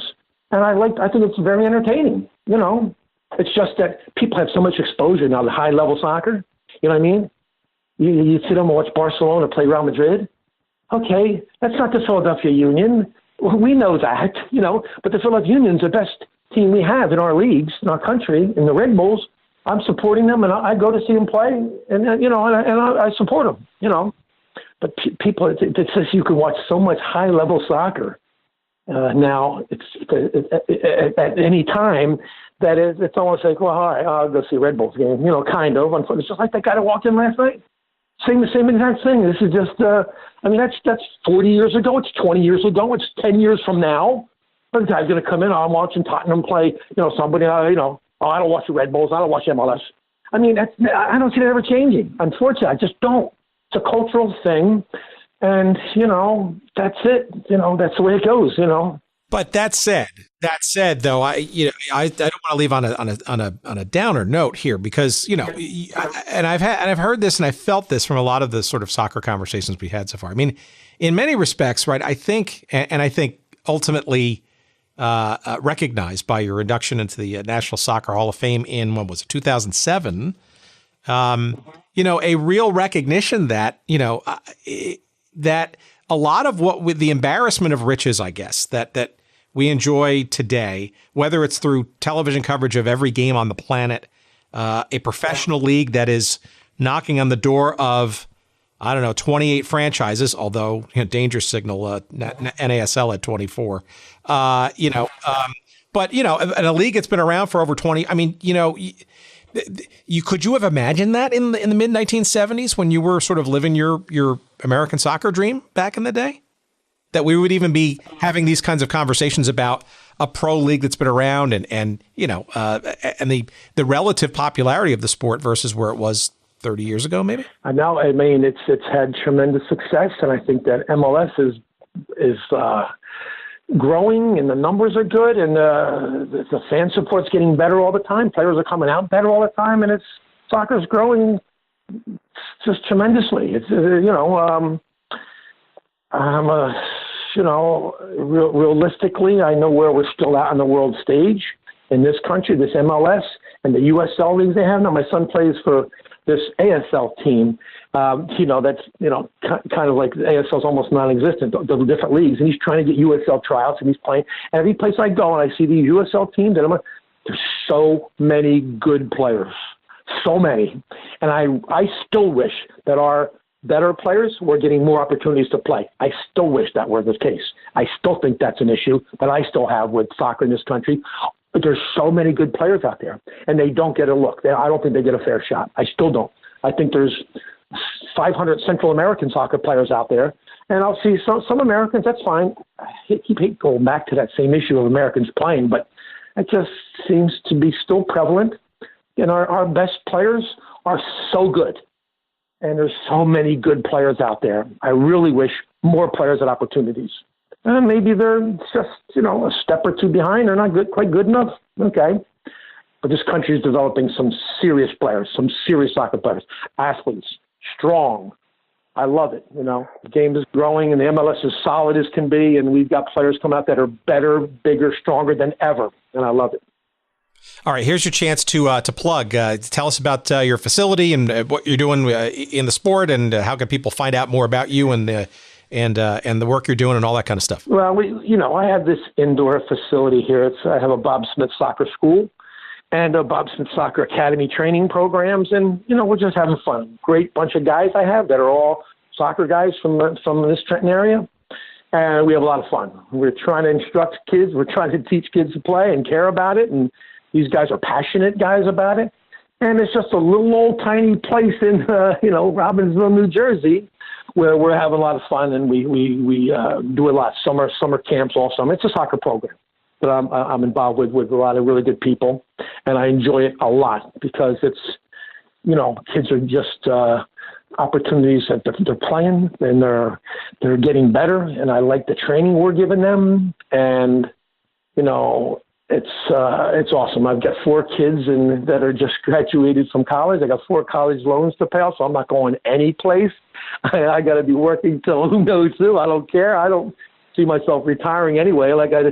And I think it's very entertaining, you know. It's just that people have so much exposure now to high-level soccer. You know what I mean? You sit down and watch Barcelona play Real Madrid. Okay, that's not the Philadelphia Union. We know that, you know. But the Philadelphia Union's the best team we have in our leagues, in our country, in the Red Bulls. I'm supporting them, and I go to see them play, and I support them, you know. But people, it says you can watch so much high-level soccer. Now it's at any time that it's almost like, well, all right, I'll go see a Red Bulls game, you know, kind of. It's just like that guy that walked in last night saying the same exact thing. This is just, that's 40 years ago. It's 20 years ago. It's 10 years from now. But the guy's going to come in. I'm watching Tottenham play, somebody, I don't watch the Red Bulls. I don't watch MLS. I mean, I don't see that ever changing. Unfortunately, I just don't. It's a cultural thing. And, that's it. That's the way it goes, But that said, though, I don't want to leave on a downer note here, because I've heard this and I felt this from a lot of the sort of soccer conversations we had so far. I mean, in many respects, right? I think ultimately recognized by your induction into the National Soccer Hall of Fame in, when was it, 2007? A real recognition that that a lot of what, with the embarrassment of riches, I guess, that we enjoy today, whether it's through television coverage of every game on the planet, a professional league that is knocking on the door of, 28 franchises, although danger signal, NASL at 24, but, in a league that's been around for over 20, I mean, could you have imagined that in the mid 1970s when you were sort of living your American soccer dream back in the day, that we would even be having these kinds of conversations about a pro league that's been around and the relative popularity of the sport versus where it was 30 years ago, maybe? I know. I mean, it's had tremendous success, and I think that MLS is growing, and the numbers are good, and the fan support's getting better all the time. Players are coming out better all the time, and soccer's growing just tremendously. It's realistically, I know where we're still at on the world stage in this country, this MLS and the USL leagues they have now. My son plays for this ASL team, that's, kind of like the ASL is almost non-existent, the different leagues. And he's trying to get USL tryouts, and he's playing. And every place I go and I see these USL teams, and there's so many good players, so many. And I still wish that our better players were getting more opportunities to play. I still wish that were the case. I still think that's an issue that I still have with soccer in this country. But there's so many good players out there, and they don't get a look. I don't think they get a fair shot. I still don't. I think there's 500 Central American soccer players out there, and I'll see some Americans. That's fine. I hate going back to that same issue of Americans playing, but it just seems to be still prevalent. And our best players are so good, and there's so many good players out there. I really wish more players had opportunities. And maybe they're just, a step or two behind. They're not quite good enough. Okay. But this country is developing some serious players, some serious soccer players, athletes, strong. I love it. The game is growing, and the MLS is solid as can be. And we've got players coming out that are better, bigger, stronger than ever. And I love it. All right, here's your chance to plug. Tell us about your facility and what you're doing in the sport, and how can people find out more about you and the work you're doing and all that kind of stuff. Well, I have this indoor facility here. I have a Bob Smith soccer school and a Bob Smith Soccer Academy training programs, and we're just having fun. Great bunch of guys I have that are all soccer guys from this Trenton area, and we have a lot of fun. We're trying to instruct kids. We're trying to teach kids to play and care about it, and these guys are passionate guys about it. And it's just a little old tiny place in Robbinsville, New Jersey, where we're having a lot of fun, and we do a lot of summer camps all summer. It's a soccer program that I'm involved with a lot of really good people, and I enjoy it a lot because it's, kids are just opportunities that they're playing, and they're getting better, and I like the training we're giving them, and it's awesome. I've got 4 kids that are just graduated from college. I got 4 college loans to pay off, so I'm not going any place. I got to be working till who knows who. I don't care. I don't see myself retiring anyway. I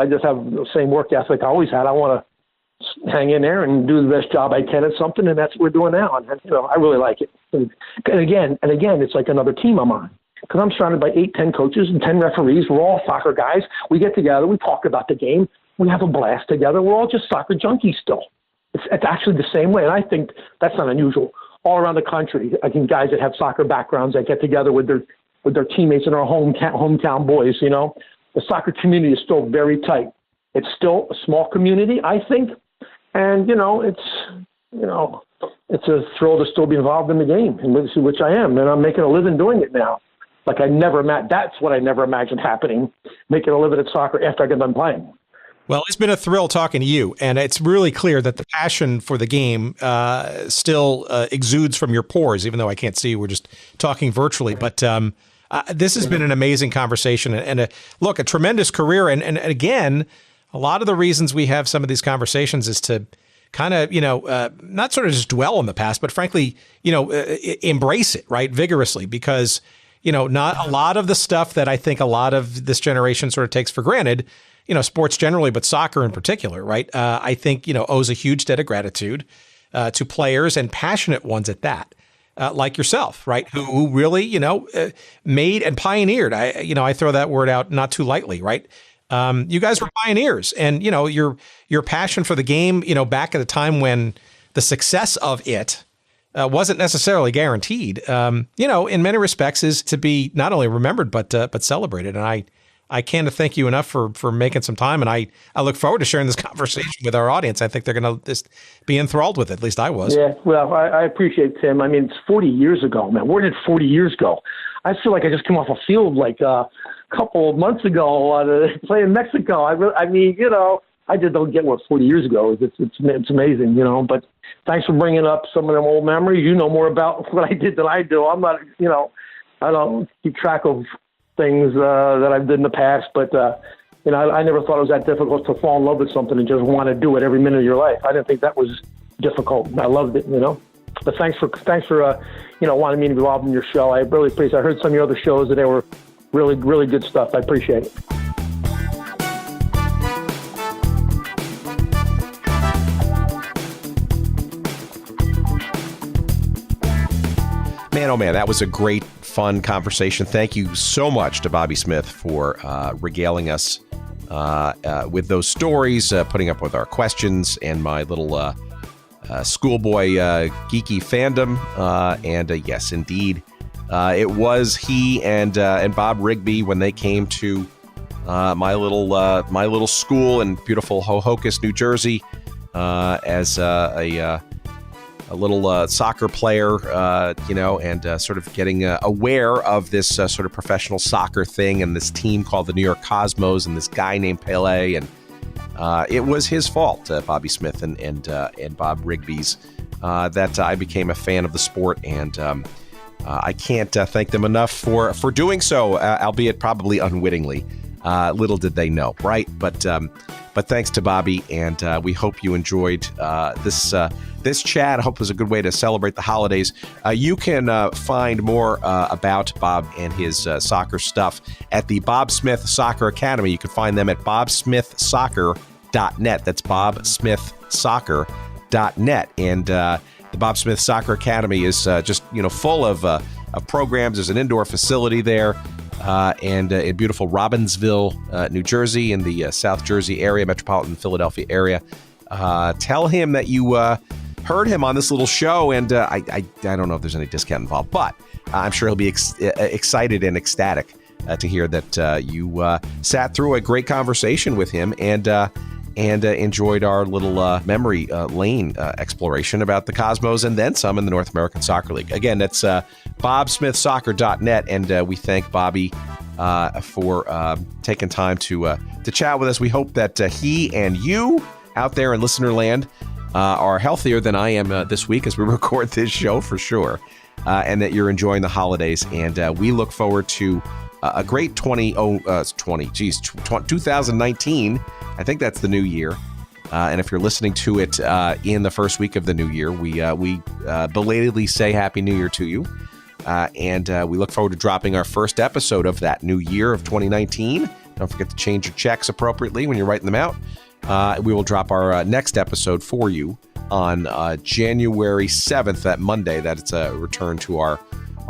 just have the same work ethic I always had. I want to hang in there and do the best job I can at something, and that's what we're doing now. And I really like it. And again, it's like another team I'm on, because I'm surrounded by 8, 10 coaches and 10 referees. We're all soccer guys. We get together. We talk about the game. We have a blast together. We're all just soccer junkies still. It's actually the same way, and I think that's not unusual. All around the country, I think guys that have soccer backgrounds that get together with their teammates and our hometown boys. The soccer community is still very tight. It's still a small community, I think, and it's a thrill to still be involved in the game, and which I am, and I'm making a living doing it now. Like that's what I never imagined happening, making a living at soccer after I get done playing. Well, it's been a thrill talking to you, and it's really clear that the passion for the game still exudes from your pores, even though I can't see you. We're just talking virtually. But This has been an amazing conversation and a tremendous career. And again, a lot of the reasons we have some of these conversations is to kind of, not sort of just dwell on the past, but frankly, embrace it, right, vigorously, because, not a lot of the stuff that I think a lot of this generation sort of takes for granted, sports generally, but soccer in particular, right, I think, owes a huge debt of gratitude to players and passionate ones at that. Like yourself, right? Who really, made and pioneered. I throw that word out not too lightly, right? You guys were pioneers, and your passion for the game, back at a time when the success of it wasn't necessarily guaranteed. In many respects, is to be not only remembered but celebrated. And I can't thank you enough for making some time, and I look forward to sharing this conversation with our audience. I think they're going to just be enthralled with it. At least I was. Yeah, well, I appreciate it, Tim. I mean, it's 40 years ago, man. Where did 40 years go? I feel like I just came off a field like a couple of months ago playing Mexico. I just don't get what 40 years ago is. It's amazing, But thanks for bringing up some of them old memories. You know more about what I did than I do. I'm not, I don't keep track of things that I've done in the past, but I never thought it was that difficult to fall in love with something and just want to do it every minute of your life. I didn't think that was difficult. I loved it, But thanks for wanting me to be involved in your show. I really appreciate it. I heard some of your other shows and they were really, really good stuff. I appreciate it. Man, oh man, that was a great, fun conversation. Thank you so much to Bobby Smith for regaling us with those stories, putting up with our questions, and my little schoolboy geeky fandom. And yes, indeed, it was he and Bob Rigby when they came to my little school in beautiful Ho-Ho-Kus, New Jersey, as a little soccer player, and sort of getting aware of this sort of professional soccer thing and this team called the New York Cosmos and this guy named Pele. And it was his fault, Bobby Smith and Bob Rigby's, that I became a fan of the sport. And I can't thank them enough for doing so, albeit probably unwittingly. Little did they know, right? But thanks to Bobby, and we hope you enjoyed this chat. I hope it was a good way to celebrate the holidays. You can find more about Bob and his soccer stuff at the Bob Smith Soccer Academy. You can find them at bobsmithsoccer.net. That's bobsmithsoccer.net. And the Bob Smith Soccer Academy is just full of programs. There's an indoor facility there. And in beautiful Robbinsville, New Jersey, in the South Jersey area, metropolitan Philadelphia area. Tell him that you heard him on this little show, and I don't know if there's any discount involved, but I'm sure he'll be excited and ecstatic to hear that you sat through a great conversation with him and enjoyed our little memory lane exploration about the Cosmos and then some in the North American Soccer League. Again, that's bobsmithsoccer.net, and we thank Bobby for taking time to chat with us. We hope that he and you out there in listener land are healthier than I am this week as we record this show for sure, and that you're enjoying the holidays. And we look forward to a great 2019. I think that's the new year. And if you're listening to it in the first week of the new year, we belatedly say Happy New Year to you. And we look forward to dropping our first episode of that new year of 2019. Don't forget to change your checks appropriately when you're writing them out. We will drop our next episode for you on January 7th, that Monday. That's a return to our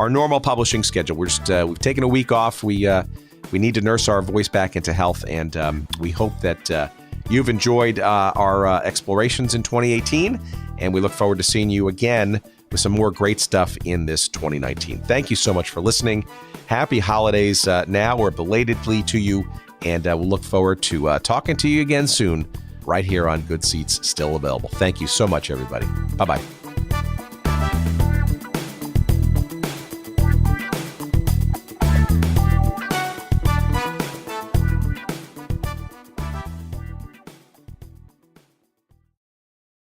normal publishing schedule. We've taken a week off. We need to nurse our voice back into health, and we hope that you've enjoyed our explorations in 2018, and we look forward to seeing you again with some more great stuff in this 2019. Thank you so much for listening. Happy holidays now or belatedly to you, and we'll look forward to talking to you again soon right here on Good Seats Still Available. Thank you so much, everybody. Bye-bye.